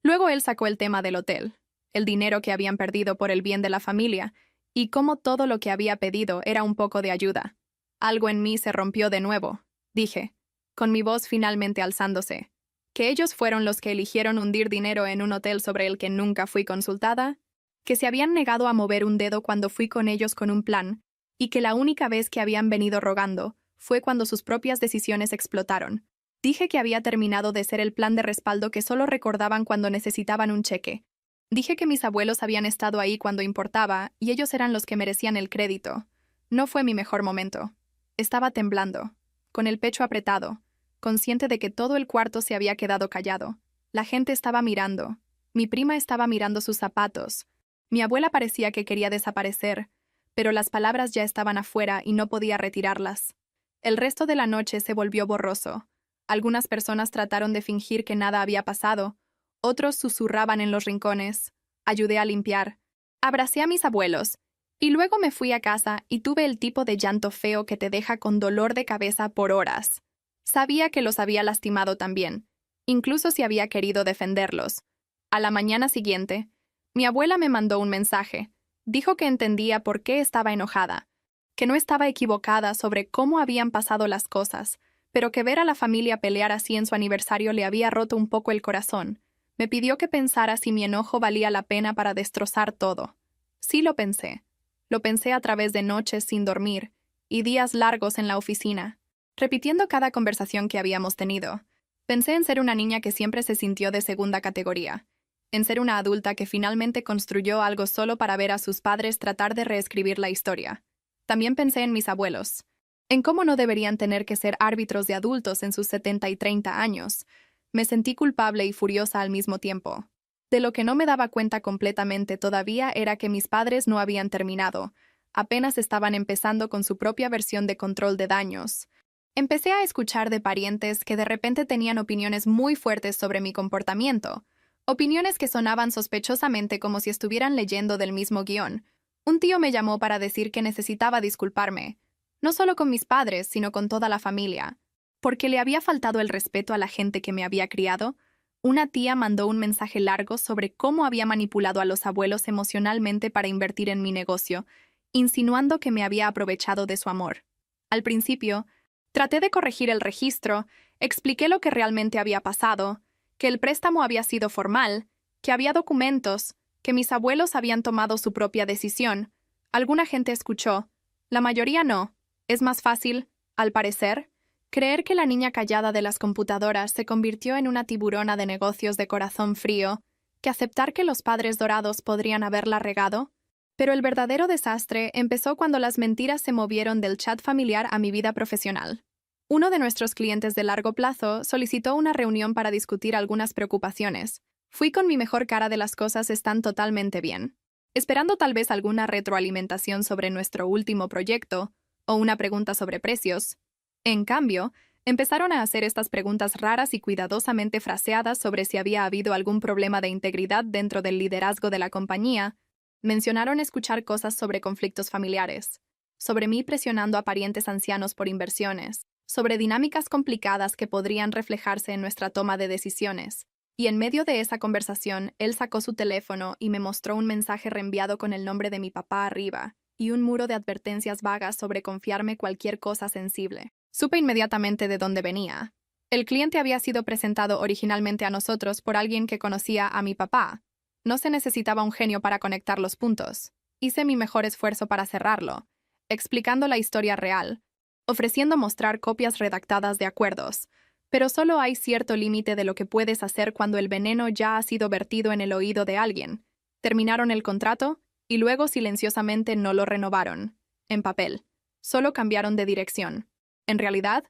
Luego él sacó el tema del hotel, el dinero que habían perdido por el bien de la familia, y cómo todo lo que había pedido era un poco de ayuda. Algo en mí se rompió de nuevo, dije, con mi voz finalmente alzándose. ¿Que ellos fueron los que eligieron hundir dinero en un hotel sobre el que nunca fui consultada? ¿Que se habían negado a mover un dedo cuando fui con ellos con un plan? ¿Y que la única vez que habían venido rogando fue cuando sus propias decisiones explotaron? Dije que había terminado de ser el plan de respaldo que solo recordaban cuando necesitaban un cheque. Dije que mis abuelos habían estado ahí cuando importaba y ellos eran los que merecían el crédito. No fue mi mejor momento. Estaba temblando, con el pecho apretado, consciente de que todo el cuarto se había quedado callado. La gente estaba mirando. Mi prima estaba mirando sus zapatos. Mi abuela parecía que quería desaparecer, pero las palabras ya estaban afuera y no podía retirarlas. El resto de la noche se volvió borroso. Algunas personas trataron de fingir que nada había pasado. Otros susurraban en los rincones. Ayudé a limpiar. Abracé a mis abuelos. Y luego me fui a casa y tuve el tipo de llanto feo que te deja con dolor de cabeza por horas. Sabía que los había lastimado también, incluso si había querido defenderlos. A la mañana siguiente, mi abuela me mandó un mensaje. Dijo que entendía por qué estaba enojada, que no estaba equivocada sobre cómo habían pasado las cosas, pero que ver a la familia pelear así en su aniversario le había roto un poco el corazón. Me pidió que pensara si mi enojo valía la pena para destrozar todo. Sí lo pensé. Lo pensé a través de noches sin dormir y días largos en la oficina, repitiendo cada conversación que habíamos tenido. Pensé en ser una niña que siempre se sintió de segunda categoría, en ser una adulta que finalmente construyó algo solo para ver a sus padres tratar de reescribir la historia. También pensé en mis abuelos, en cómo no deberían tener que ser árbitros de adultos en sus 70 y 30 años. Me sentí culpable y furiosa al mismo tiempo. De lo que no me daba cuenta completamente todavía era que mis padres no habían terminado, apenas estaban empezando con su propia versión de control de daños. Empecé a escuchar de parientes que de repente tenían opiniones muy fuertes sobre mi comportamiento, opiniones que sonaban sospechosamente como si estuvieran leyendo del mismo guión. Un tío me llamó para decir que necesitaba disculparme, no solo con mis padres, sino con toda la familia, porque le había faltado el respeto a la gente que me había criado. Una tía mandó un mensaje largo sobre cómo había manipulado a los abuelos emocionalmente para invertir en mi negocio, insinuando que me había aprovechado de su amor. Al principio, traté de corregir el registro, expliqué lo que realmente había pasado, que el préstamo había sido formal, que había documentos, que mis abuelos habían tomado su propia decisión. Alguna gente escuchó, la mayoría no. Es más fácil, al parecer, creer que la niña callada de las computadoras se convirtió en una tiburona de negocios de corazón frío, que aceptar que los padres dorados podrían haberla regado. Pero el verdadero desastre empezó cuando las mentiras se movieron del chat familiar a mi vida profesional. Uno de nuestros clientes de largo plazo solicitó una reunión para discutir algunas preocupaciones. Fui con mi mejor cara de las cosas están totalmente bien, esperando tal vez alguna retroalimentación sobre nuestro último proyecto o una pregunta sobre precios. En cambio, empezaron a hacer estas preguntas raras y cuidadosamente fraseadas sobre si había habido algún problema de integridad dentro del liderazgo de la compañía. Mencionaron escuchar cosas sobre conflictos familiares, sobre mí presionando a parientes ancianos por inversiones, sobre dinámicas complicadas que podrían reflejarse en nuestra toma de decisiones. Y en medio de esa conversación, él sacó su teléfono y me mostró un mensaje reenviado con el nombre de mi papá arriba y un muro de advertencias vagas sobre confiarme cualquier cosa sensible. Supe inmediatamente de dónde venía. El cliente había sido presentado originalmente a nosotros por alguien que conocía a mi papá. No se necesitaba un genio para conectar los puntos. Hice mi mejor esfuerzo para cerrarlo, explicando la historia real, ofreciendo mostrar copias redactadas de acuerdos. Pero solo hay cierto límite de lo que puedes hacer cuando el veneno ya ha sido vertido en el oído de alguien. Terminaron el contrato y luego silenciosamente no lo renovaron. En papel. Solo cambiaron de dirección. En realidad,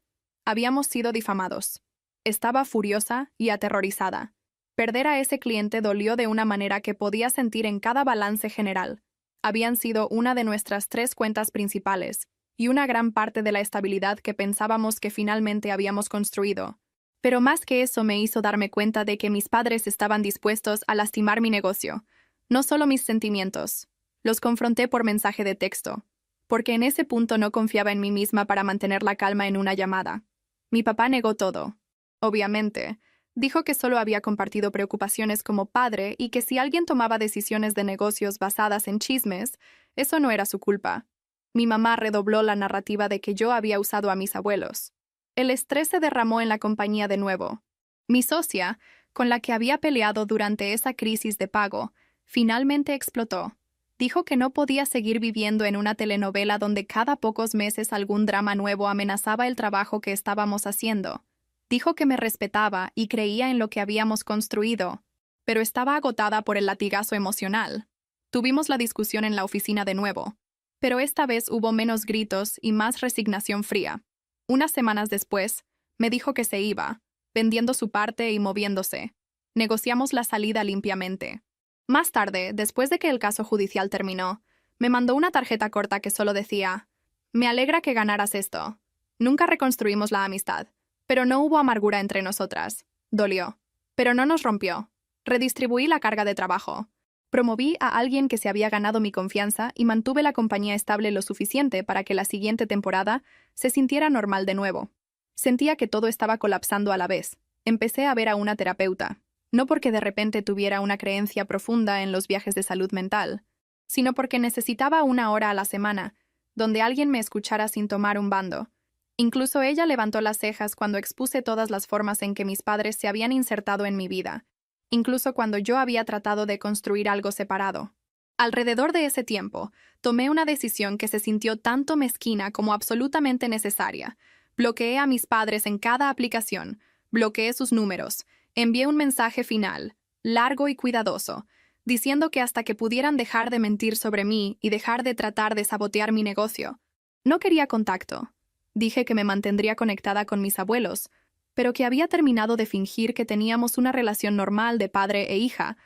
habíamos sido difamados. Estaba furiosa y aterrorizada. Perder a ese cliente dolió de una manera que podía sentir en cada balance general. Habían sido una de nuestras 3 cuentas principales y una gran parte de la estabilidad que pensábamos que finalmente habíamos construido. Pero más que eso me hizo darme cuenta de que mis padres estaban dispuestos a lastimar mi negocio, no solo mis sentimientos. Los confronté por mensaje de texto, porque en ese punto no confiaba en mí misma para mantener la calma en una llamada. Mi papá negó todo. Obviamente, dijo que solo había compartido preocupaciones como padre y que si alguien tomaba decisiones de negocios basadas en chismes, eso no era su culpa. Mi mamá redobló la narrativa de que yo había usado a mis abuelos. El estrés se derramó en la compañía de nuevo. Mi socia, con la que había peleado durante esa crisis de pago, finalmente explotó. Dijo que no podía seguir viviendo en una telenovela donde cada pocos meses algún drama nuevo amenazaba el trabajo que estábamos haciendo. Dijo que me respetaba y creía en lo que habíamos construido, pero estaba agotada por el latigazo emocional. Tuvimos la discusión en la oficina de nuevo, pero esta vez hubo menos gritos y más resignación fría. Unas semanas después, me dijo que se iba, vendiendo su parte y moviéndose. Negociamos la salida limpiamente. Más tarde, después de que el caso judicial terminó, me mandó una tarjeta corta que solo decía: «Me alegra que ganaras esto». Nunca reconstruimos la amistad, pero no hubo amargura entre nosotras. Dolió, pero no nos rompió. Redistribuí la carga de trabajo. Promoví a alguien que se había ganado mi confianza y mantuve la compañía estable lo suficiente para que la siguiente temporada se sintiera normal de nuevo. Sentía que todo estaba colapsando a la vez. Empecé a ver a una terapeuta, no porque de repente tuviera una creencia profunda en los viajes de salud mental, sino porque necesitaba 1 hora a la semana, donde alguien me escuchara sin tomar un bando. Incluso ella levantó las cejas cuando expuse todas las formas en que mis padres se habían insertado en mi vida, incluso cuando yo había tratado de construir algo separado. Alrededor de ese tiempo, tomé una decisión que se sintió tanto mezquina como absolutamente necesaria. Bloqueé a mis padres en cada aplicación, bloqueé sus números, envié un mensaje final, largo y cuidadoso, diciendo que hasta que pudieran dejar de mentir sobre mí y dejar de tratar de sabotear mi negocio. No quería contacto. Dije que me mantendría conectada con mis abuelos, pero que había terminado de fingir que teníamos una relación normal de padre e hija.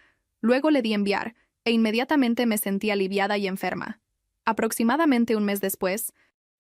Luego le di enviar, e inmediatamente me sentí aliviada y enferma. Aproximadamente un mes después,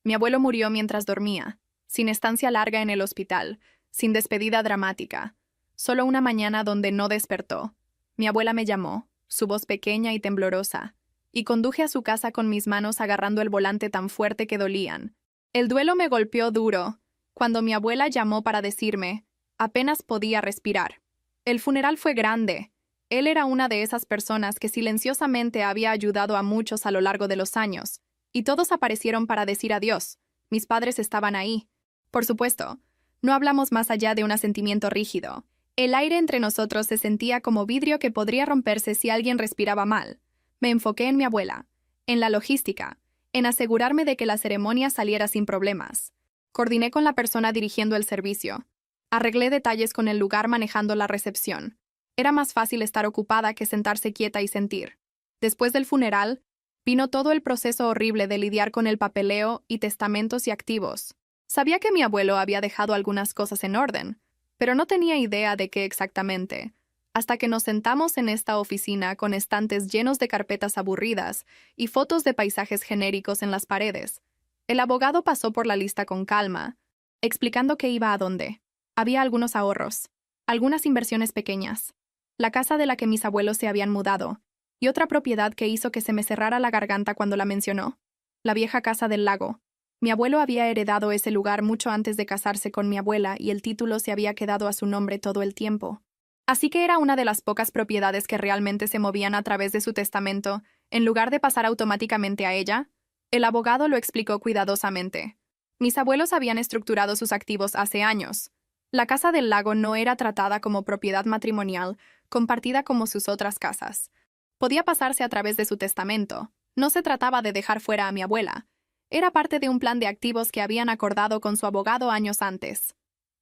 mi abuelo murió mientras dormía, sin estancia larga en el hospital, sin despedida dramática. Solo una mañana donde no despertó. Mi abuela me llamó, su voz pequeña y temblorosa, y conduje a su casa con mis manos agarrando el volante tan fuerte que dolían. El duelo me golpeó duro. Cuando mi abuela llamó para decirme, apenas podía respirar. El funeral fue grande. Él era una de esas personas que silenciosamente había ayudado a muchos a lo largo de los años, y todos aparecieron para decir adiós. Mis padres estaban ahí. Por supuesto, no hablamos más allá de un asentimiento rígido. El aire entre nosotros se sentía como vidrio que podría romperse si alguien respiraba mal. Me enfoqué en mi abuela, en la logística, en asegurarme de que la ceremonia saliera sin problemas. Coordiné con la persona dirigiendo el servicio. Arreglé detalles con el lugar manejando la recepción. Era más fácil estar ocupada que sentarse quieta y sentir. Después del funeral, vino todo el proceso horrible de lidiar con el papeleo y testamentos y activos. Sabía que mi abuelo había dejado algunas cosas en orden, pero no tenía idea de qué exactamente, hasta que nos sentamos en esta oficina con estantes llenos de carpetas aburridas y fotos de paisajes genéricos en las paredes. El abogado pasó por la lista con calma, explicando qué iba a dónde. Había algunos ahorros, algunas inversiones pequeñas, la casa de la que mis abuelos se habían mudado, y otra propiedad que hizo que se me cerrara la garganta cuando la mencionó, la vieja casa del lago. Mi abuelo había heredado ese lugar mucho antes de casarse con mi abuela y el título se había quedado a su nombre todo el tiempo. Así que era una de las pocas propiedades que realmente se movían a través de su testamento, en lugar de pasar automáticamente a ella. El abogado lo explicó cuidadosamente. Mis abuelos habían estructurado sus activos hace años. La casa del lago no era tratada como propiedad matrimonial, compartida como sus otras casas. Podía pasarse a través de su testamento. No se trataba de dejar fuera a mi abuela. Era parte de un plan de activos que habían acordado con su abogado años antes.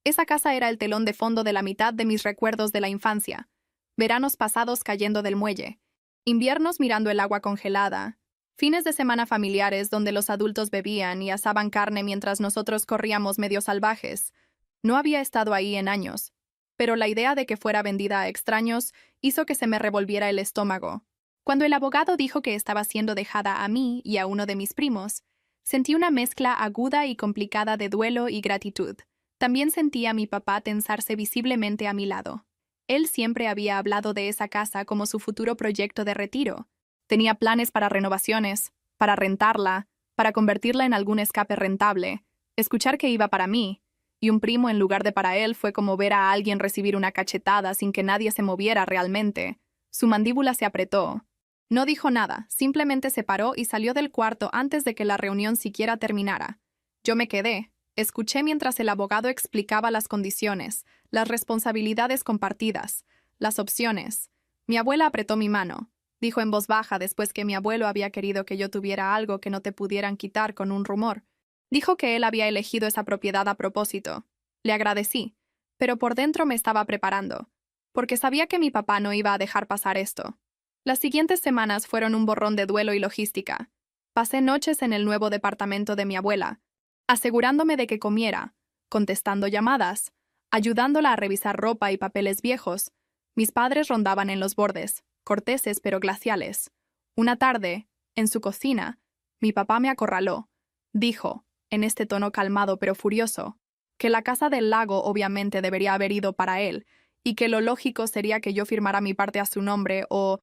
Esa casa era el telón de fondo de la mitad de mis recuerdos de la infancia. Veranos pasados cayendo del muelle. Inviernos mirando el agua congelada. Fines de semana familiares donde los adultos bebían y asaban carne mientras nosotros corríamos medio salvajes. No había estado ahí en años, pero la idea de que fuera vendida a extraños hizo que se me revolviera el estómago. Cuando el abogado dijo que estaba siendo dejada a mí y a uno de mis primos, sentí una mezcla aguda y complicada de duelo y gratitud. También sentí a mi papá tensarse visiblemente a mi lado. Él siempre había hablado de esa casa como su futuro proyecto de retiro. Tenía planes para renovaciones, para rentarla, para convertirla en algún escape rentable. Escuchar que iba para mí, y un primo en lugar de para él, fue como ver a alguien recibir una cachetada sin que nadie se moviera realmente. Su mandíbula se apretó. No dijo nada, simplemente se paró y salió del cuarto antes de que la reunión siquiera terminara. Yo me quedé. Escuché mientras el abogado explicaba las condiciones, las responsabilidades compartidas, las opciones. Mi abuela apretó mi mano. Dijo en voz baja después que mi abuelo había querido que yo tuviera algo que no te pudieran quitar con un rumor. Dijo que él había elegido esa propiedad a propósito. Le agradecí, pero por dentro me estaba preparando, porque sabía que mi papá no iba a dejar pasar esto. Las siguientes semanas fueron un borrón de duelo y logística. Pasé noches en el nuevo departamento de mi abuela, asegurándome de que comiera, contestando llamadas, ayudándola a revisar ropa y papeles viejos. Mis padres rondaban en los bordes, corteses pero glaciales. Una tarde, en su cocina, mi papá me acorraló. Dijo, en este tono calmado pero furioso, que la casa del lago obviamente debería haber ido para él, y que lo lógico sería que yo firmara mi parte a su nombre o,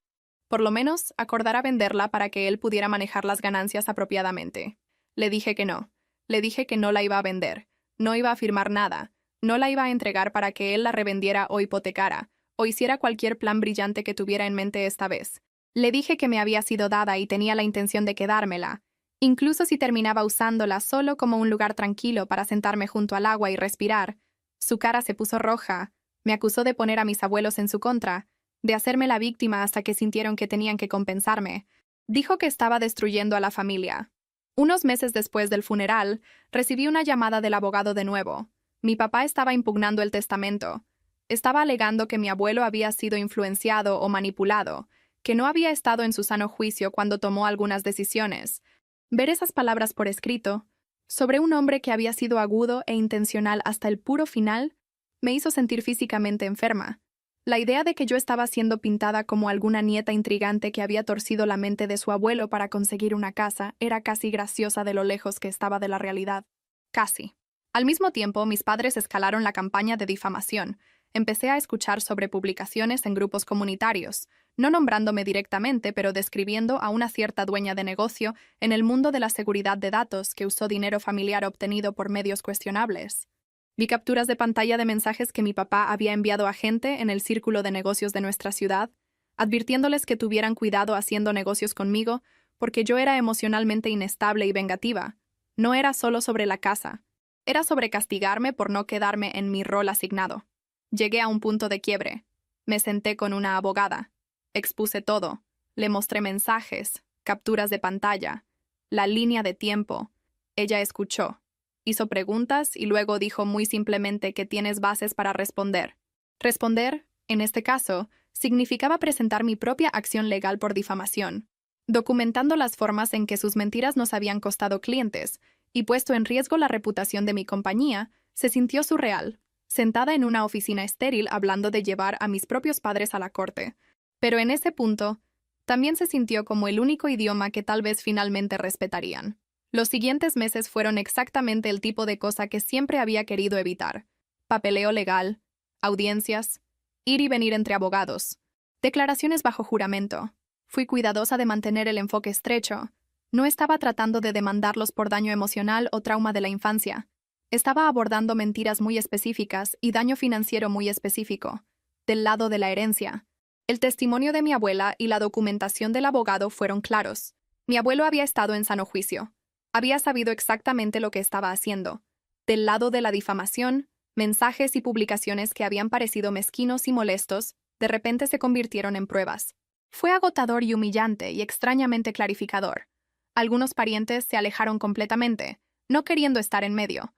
por lo menos, acordara venderla para que él pudiera manejar las ganancias apropiadamente. Le dije que no. Le dije que no la iba a vender, no iba a firmar nada, no la iba a entregar para que él la revendiera o hipotecara, o hiciera cualquier plan brillante que tuviera en mente esta vez. Le dije que me había sido dada y tenía la intención de quedármela, incluso si terminaba usándola solo como un lugar tranquilo para sentarme junto al agua y respirar. Su cara se puso roja, me acusó de poner a mis abuelos en su contra, de hacerme la víctima hasta que sintieron que tenían que compensarme. Dijo que estaba destruyendo a la familia. Unos meses después del funeral, recibí una llamada del abogado de nuevo. Mi papá estaba impugnando el testamento. Estaba alegando que mi abuelo había sido influenciado o manipulado, que no había estado en su sano juicio cuando tomó algunas decisiones. Ver esas palabras por escrito, sobre un hombre que había sido agudo e intencional hasta el puro final, me hizo sentir físicamente enferma. La idea de que yo estaba siendo pintada como alguna nieta intrigante que había torcido la mente de su abuelo para conseguir una casa era casi graciosa de lo lejos que estaba de la realidad. Casi. Al mismo tiempo, mis padres escalaron la campaña de difamación. Empecé a escuchar sobre publicaciones en grupos comunitarios, no nombrándome directamente, pero describiendo a una cierta dueña de negocio en el mundo de la seguridad de datos que usó dinero familiar obtenido por medios cuestionables. Vi capturas de pantalla de mensajes que mi papá había enviado a gente en el círculo de negocios de nuestra ciudad, advirtiéndoles que tuvieran cuidado haciendo negocios conmigo, porque yo era emocionalmente inestable y vengativa. No era solo sobre la casa, era sobre castigarme por no quedarme en mi rol asignado. Llegué a un punto de quiebre. Me senté con una abogada. Expuse todo. Le mostré mensajes, capturas de pantalla, la línea de tiempo. Ella escuchó. Hizo preguntas y luego dijo muy simplemente que tienes bases para responder. Responder, en este caso, significaba presentar mi propia acción legal por difamación, documentando las formas en que sus mentiras nos habían costado clientes y puesto en riesgo la reputación de mi compañía. Se sintió surreal, sentada en una oficina estéril hablando de llevar a mis propios padres a la corte. Pero en ese punto, también se sintió como el único idioma que tal vez finalmente respetarían. Los siguientes meses fueron exactamente el tipo de cosa que siempre había querido evitar. Papeleo legal, audiencias, ir y venir entre abogados, declaraciones bajo juramento. Fui cuidadosa de mantener el enfoque estrecho. No estaba tratando de demandarlos por daño emocional o trauma de la infancia. Estaba abordando mentiras muy específicas y daño financiero muy específico, del lado de la herencia. El testimonio de mi abuela y la documentación del abogado fueron claros. Mi abuelo había estado en sano juicio. Había sabido exactamente lo que estaba haciendo. Del lado de la difamación, mensajes y publicaciones que habían parecido mezquinos y molestos, de repente se convirtieron en pruebas. Fue agotador y humillante y extrañamente clarificador. Algunos parientes se alejaron completamente, no queriendo estar en medio.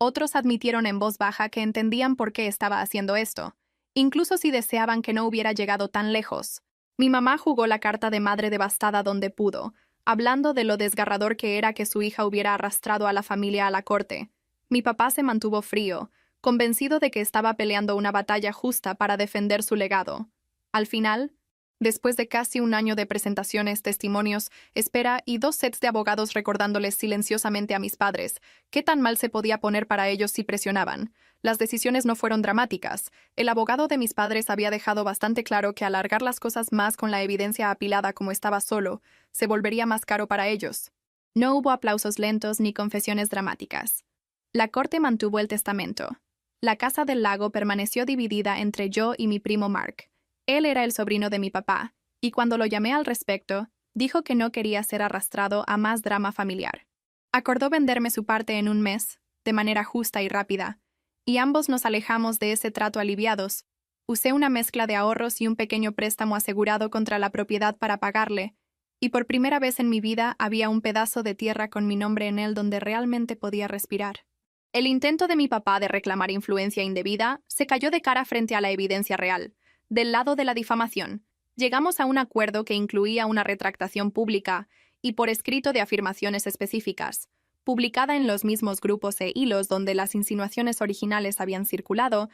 Otros admitieron en voz baja que entendían por qué estaba haciendo esto, incluso si deseaban que no hubiera llegado tan lejos. Mi mamá jugó la carta de madre devastada donde pudo, hablando de lo desgarrador que era que su hija hubiera arrastrado a la familia a la corte. Mi papá se mantuvo frío, convencido de que estaba peleando una batalla justa para defender su legado. Al final, Después de casi un año de presentaciones, testimonios, espera y 2 sets de abogados recordándoles silenciosamente a mis padres qué tan mal se podía poner para ellos si presionaban. Las decisiones no fueron dramáticas. El abogado de mis padres había dejado bastante claro que alargar las cosas más con la evidencia apilada como estaba solo se volvería más caro para ellos. No hubo aplausos lentos ni confesiones dramáticas. La corte mantuvo el testamento. La casa del lago permaneció dividida entre yo y mi primo Mark. Él era el sobrino de mi papá, y cuando lo llamé al respecto, dijo que no quería ser arrastrado a más drama familiar. Acordó venderme su parte en un mes, de manera justa y rápida, y ambos nos alejamos de ese trato aliviados. Usé una mezcla de ahorros y un pequeño préstamo asegurado contra la propiedad para pagarle, y por primera vez en mi vida había un pedazo de tierra con mi nombre en él donde realmente podía respirar. El intento de mi papá de reclamar influencia indebida se cayó de cara frente a la evidencia real. Del lado de la difamación, llegamos a un acuerdo que incluía una retractación pública y por escrito de afirmaciones específicas, publicada en los mismos grupos e hilos donde las insinuaciones originales habían circulado,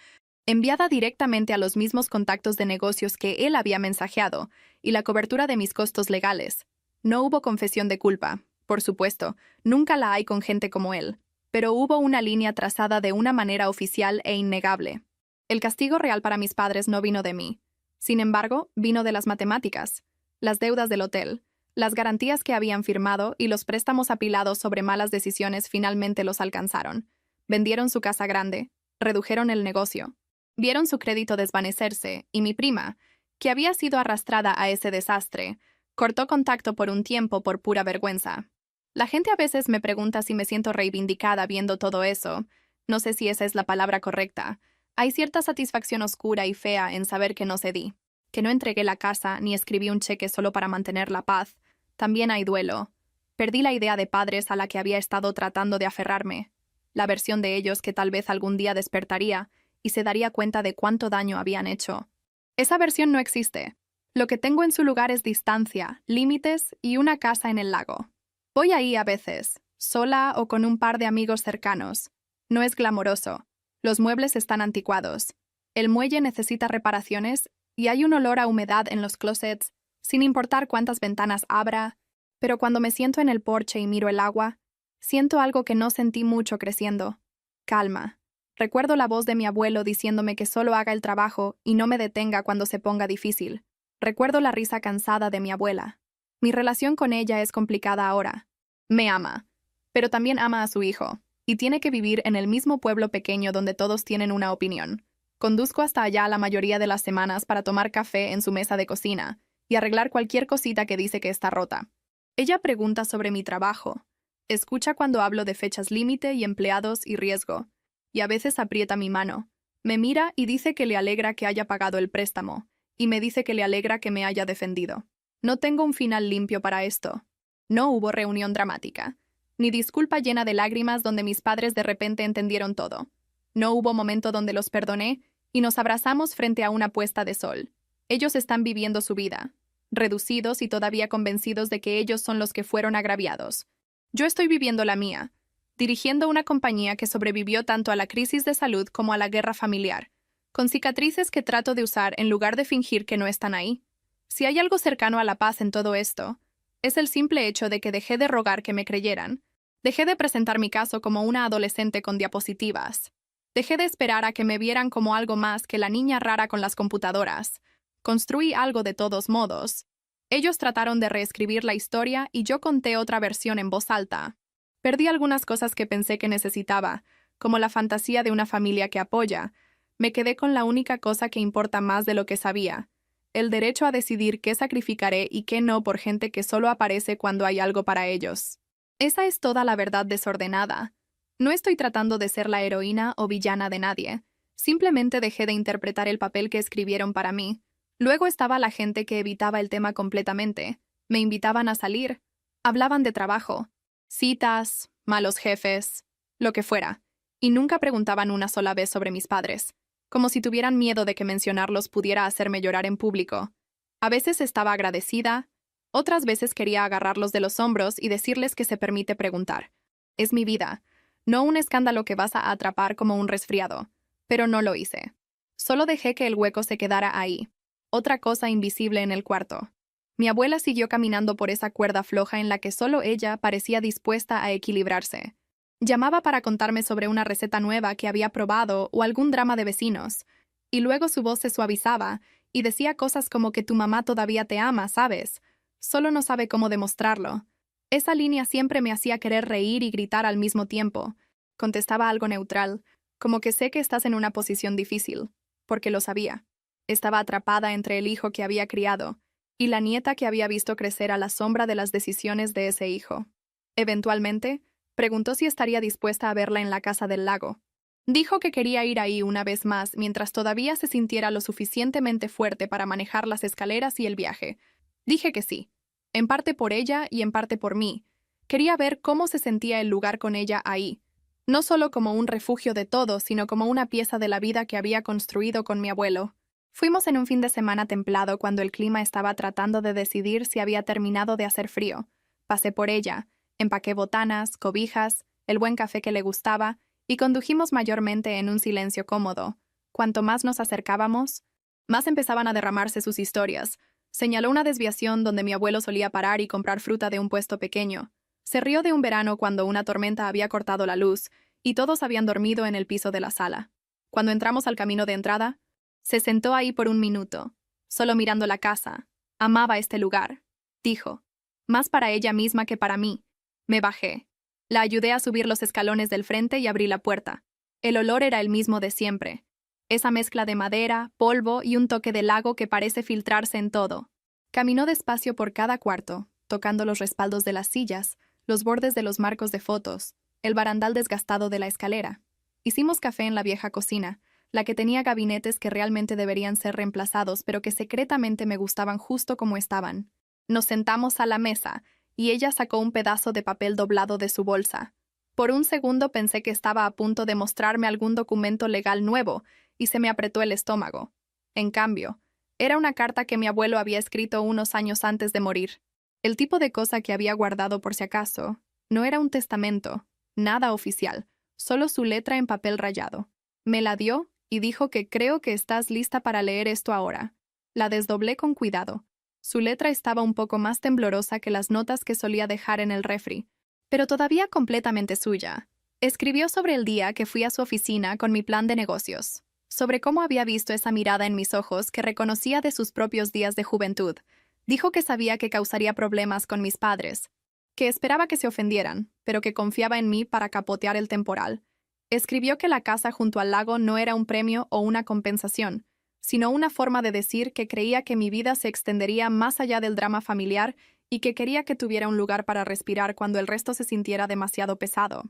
enviada directamente a los mismos contactos de negocios que él había mensajeado, y la cobertura de mis costos legales. No hubo confesión de culpa, por supuesto, nunca la hay con gente como él, pero hubo una línea trazada de una manera oficial e innegable. El castigo real para mis padres no vino de mí. Sin embargo, vino de las matemáticas, las deudas del hotel, las garantías que habían firmado y los préstamos apilados sobre malas decisiones finalmente los alcanzaron. Vendieron su casa grande, redujeron el negocio, vieron su crédito desvanecerse y mi prima, que había sido arrastrada a ese desastre, cortó contacto por un tiempo por pura vergüenza. La gente a veces me pregunta si me siento reivindicada viendo todo eso. No sé si esa es la palabra correcta. Hay cierta satisfacción oscura y fea en saber que no cedí, que no entregué la casa ni escribí un cheque solo para mantener la paz. También hay duelo. Perdí la idea de padres a la que había estado tratando de aferrarme, la versión de ellos que tal vez algún día despertaría y se daría cuenta de cuánto daño habían hecho. Esa versión no existe. Lo que tengo en su lugar es distancia, límites y una casa en el lago. Voy ahí a veces, sola o con un par de amigos cercanos. No es glamoroso. Los muebles están anticuados. El muelle necesita reparaciones y hay un olor a humedad en los closets, sin importar cuántas ventanas abra. Pero cuando me siento en el porche y miro el agua, siento algo que no sentí mucho creciendo. Calma. Recuerdo la voz de mi abuelo diciéndome que solo haga el trabajo y no me detenga cuando se ponga difícil. Recuerdo la risa cansada de mi abuela. Mi relación con ella es complicada ahora. Me ama, pero también ama a su hijo, y tiene que vivir en el mismo pueblo pequeño donde todos tienen una opinión. Conduzco hasta allá la mayoría de las semanas para tomar café en su mesa de cocina y arreglar cualquier cosita que dice que está rota. Ella pregunta sobre mi trabajo, escucha cuando hablo de fechas límite y empleados y riesgo, y a veces aprieta mi mano. Me mira y dice que le alegra que haya pagado el préstamo, y me dice que le alegra que me haya defendido. No tengo un final limpio para esto. No hubo reunión dramática, ni disculpa llena de lágrimas donde mis padres de repente entendieron todo. No hubo momento donde los perdoné y nos abrazamos frente a una puesta de sol. Ellos están viviendo su vida, reducidos y todavía convencidos de que ellos son los que fueron agraviados. Yo estoy viviendo la mía, dirigiendo una compañía que sobrevivió tanto a la crisis de salud como a la guerra familiar, con cicatrices que trato de usar en lugar de fingir que no están ahí. Si hay algo cercano a la paz en todo esto, es el simple hecho de que dejé de rogar que me creyeran. Dejé de presentar mi caso como una adolescente con diapositivas. Dejé de esperar a que me vieran como algo más que la niña rara con las computadoras. Construí algo de todos modos. Ellos trataron de reescribir la historia y yo conté otra versión en voz alta. Perdí algunas cosas que pensé que necesitaba, como la fantasía de una familia que apoya. Me quedé con la única cosa que importa más de lo que sabía: el derecho a decidir qué sacrificaré y qué no por gente que solo aparece cuando hay algo para ellos. Esa es toda la verdad desordenada. No estoy tratando de ser la heroína o villana de nadie. Simplemente dejé de interpretar el papel que escribieron para mí. Luego estaba la gente que evitaba el tema completamente. Me invitaban a salir. Hablaban de trabajo, citas, malos jefes, lo que fuera. Y nunca preguntaban una sola vez sobre mis padres, como si tuvieran miedo de que mencionarlos pudiera hacerme llorar en público. A veces estaba agradecida, otras veces quería agarrarlos de los hombros y decirles que se permite preguntar. Es mi vida, no un escándalo que vas a atrapar como un resfriado. Pero no lo hice. Solo dejé que el hueco se quedara ahí. otra cosa invisible en el cuarto. Mi abuela siguió caminando por esa cuerda floja en la que solo ella parecía dispuesta a equilibrarse. Llamaba para contarme sobre una receta nueva que había probado o algún drama de vecinos, y luego su voz se suavizaba y decía cosas como que tu mamá todavía te ama, ¿sabes? Solo no sabe cómo demostrarlo. Esa línea siempre me hacía querer reír y gritar al mismo tiempo. Contestaba algo neutral, como que sé que estás en una posición difícil, porque lo sabía. Estaba atrapada entre el hijo que había criado y la nieta que había visto crecer a la sombra de las decisiones de ese hijo. Eventualmente, preguntó si estaría dispuesta a verla en la casa del lago. Dijo que quería ir ahí una vez más mientras todavía se sintiera lo suficientemente fuerte para manejar las escaleras y el viaje. Dije que sí, en parte por ella y en parte por mí. Quería ver cómo se sentía el lugar con ella ahí, no solo como un refugio de todo, sino como una pieza de la vida que había construido con mi abuelo. Fuimos en un fin de semana templado cuando el clima estaba tratando de decidir si había terminado de hacer frío. Pasé por ella, empaqué botanas, cobijas, el buen café que le gustaba, y condujimos mayormente en un silencio cómodo. Cuanto más nos acercábamos, más empezaban a derramarse sus historias. Señaló una desviación donde mi abuelo solía parar y comprar fruta de un puesto pequeño. Se rió de un verano cuando una tormenta había cortado la luz y todos habían dormido en el piso de la sala. Cuando entramos al camino de entrada, se sentó ahí por un minuto, solo mirando la casa. Amaba este lugar, dijo. Más para ella misma que para mí. Me bajé. La ayudé a subir los escalones del frente y abrí la puerta. El olor era el mismo de siempre. Esa mezcla de madera, polvo y un toque de lago que parece filtrarse en todo. Caminó despacio por cada cuarto, tocando los respaldos de las sillas, los bordes de los marcos de fotos, el barandal desgastado de la escalera. Hicimos café en la vieja cocina, la que tenía gabinetes que realmente deberían ser reemplazados, pero que secretamente me gustaban justo como estaban. Nos sentamos a la mesa, y ella sacó un pedazo de papel doblado de su bolsa. Por un segundo pensé que estaba a punto de mostrarme algún documento legal nuevo, y se me apretó el estómago. En cambio, era una carta que mi abuelo había escrito unos años antes de morir. El tipo de cosa que había guardado por si acaso. No era un testamento, nada oficial, solo su letra en papel rayado. Me la dio y dijo que creo que estás lista para leer esto ahora. La desdoblé con cuidado. Su letra estaba un poco más temblorosa que las notas que solía dejar en el refri, pero todavía completamente suya. Escribió sobre el día que fui a su oficina con mi plan de negocios, sobre cómo había visto esa mirada en mis ojos que reconocía de sus propios días de juventud. Dijo que sabía que causaría problemas con mis padres, que esperaba que se ofendieran, pero que confiaba en mí para capotear el temporal. Escribió que la casa junto al lago no era un premio o una compensación, sino una forma de decir que creía que mi vida se extendería más allá del drama familiar y que quería que tuviera un lugar para respirar cuando el resto se sintiera demasiado pesado.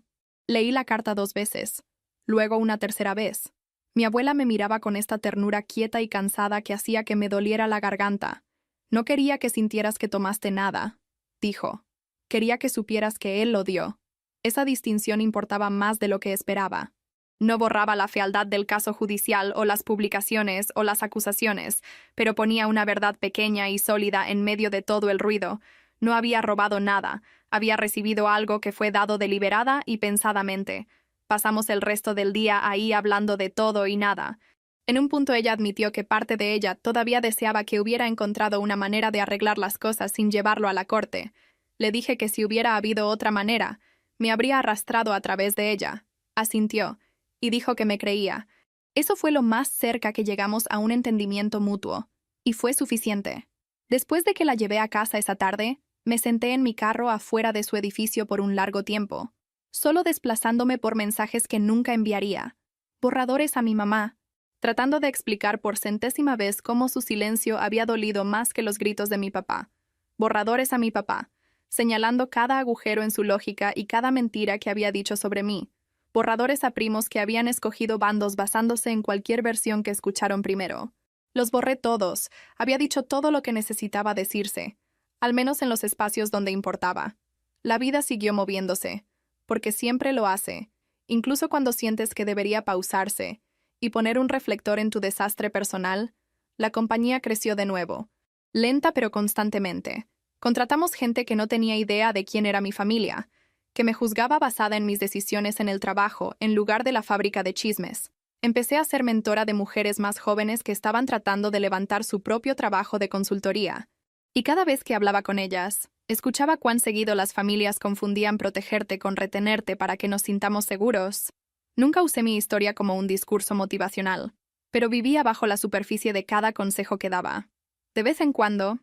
Leí la carta 2 veces, luego una tercera vez. Mi abuela me miraba con esta ternura quieta y cansada que hacía que me doliera la garganta. No quería que sintieras que tomaste nada, dijo. Quería que supieras que él lo dio. Esa distinción importaba más de lo que esperaba. No borraba la fealdad del caso judicial o las publicaciones o las acusaciones, pero ponía una verdad pequeña y sólida en medio de todo el ruido. No había robado nada, había recibido algo que fue dado deliberada y pensadamente. Pasamos el resto del día ahí hablando de todo y nada. En un punto ella admitió que parte de ella todavía deseaba que hubiera encontrado una manera de arreglar las cosas sin llevarlo a la corte. Le dije que si hubiera habido otra manera, me habría arrastrado a través de ella. Asintió, y dijo que me creía. Eso fue lo más cerca que llegamos a un entendimiento mutuo, y fue suficiente. Después de que la llevé a casa esa tarde, me senté en mi carro afuera de su edificio por un largo tiempo, solo desplazándome por mensajes que nunca enviaría, borradores a mi mamá, tratando de explicar por centésima vez cómo su silencio había dolido más que los gritos de mi papá. Borradores a mi papá, señalando cada agujero en su lógica y cada mentira que había dicho sobre mí. Borradores a primos que habían escogido bandos basándose en cualquier versión que escucharon primero. Los borré todos, había dicho todo lo que necesitaba decirse, al menos en los espacios donde importaba. La vida siguió moviéndose, porque siempre lo hace, incluso cuando sientes que debería pausarse y poner un reflector en tu desastre personal. La compañía creció de nuevo, lenta pero constantemente. Contratamos gente que no tenía idea de quién era mi familia, que me juzgaba basada en mis decisiones en el trabajo en lugar de la fábrica de chismes. Empecé a ser mentora de mujeres más jóvenes que estaban tratando de levantar su propio trabajo de consultoría. Y cada vez que hablaba con ellas, escuchaba cuán seguido las familias confundían protegerte con retenerte para que nos sintamos seguros. Nunca usé mi historia como un discurso motivacional, pero vivía bajo la superficie de cada consejo que daba. De vez en cuando,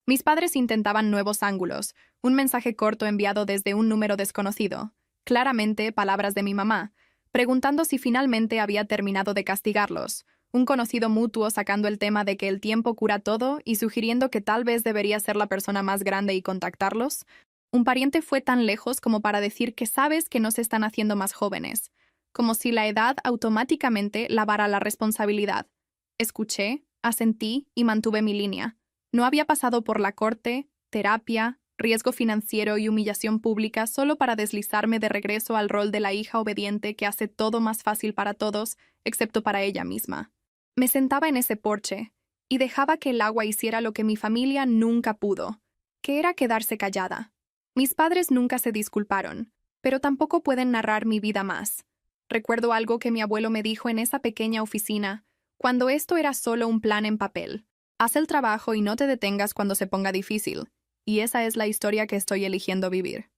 mis padres intentaban nuevos ángulos, un mensaje corto enviado desde un número desconocido, claramente palabras de mi mamá, preguntando si finalmente había terminado de castigarlos, un conocido mutuo sacando el tema de que el tiempo cura todo y sugiriendo que tal vez debería ser la persona más grande y contactarlos. Un pariente fue tan lejos como para decir que sabes que no se están haciendo más jóvenes, como si la edad automáticamente lavara la responsabilidad. Escuché, asentí y mantuve mi línea. No había pasado por la corte, terapia, riesgo financiero y humillación pública solo para deslizarme de regreso al rol de la hija obediente que hace todo más fácil para todos, excepto para ella misma. Me sentaba en ese porche y dejaba que el agua hiciera lo que mi familia nunca pudo, que era quedarse callada. Mis padres nunca se disculparon, pero tampoco pueden narrar mi vida más. Recuerdo algo que mi abuelo me dijo en esa pequeña oficina, cuando esto era solo un plan en papel. Haz el trabajo y no te detengas cuando se ponga difícil. Y esa es la historia que estoy eligiendo vivir.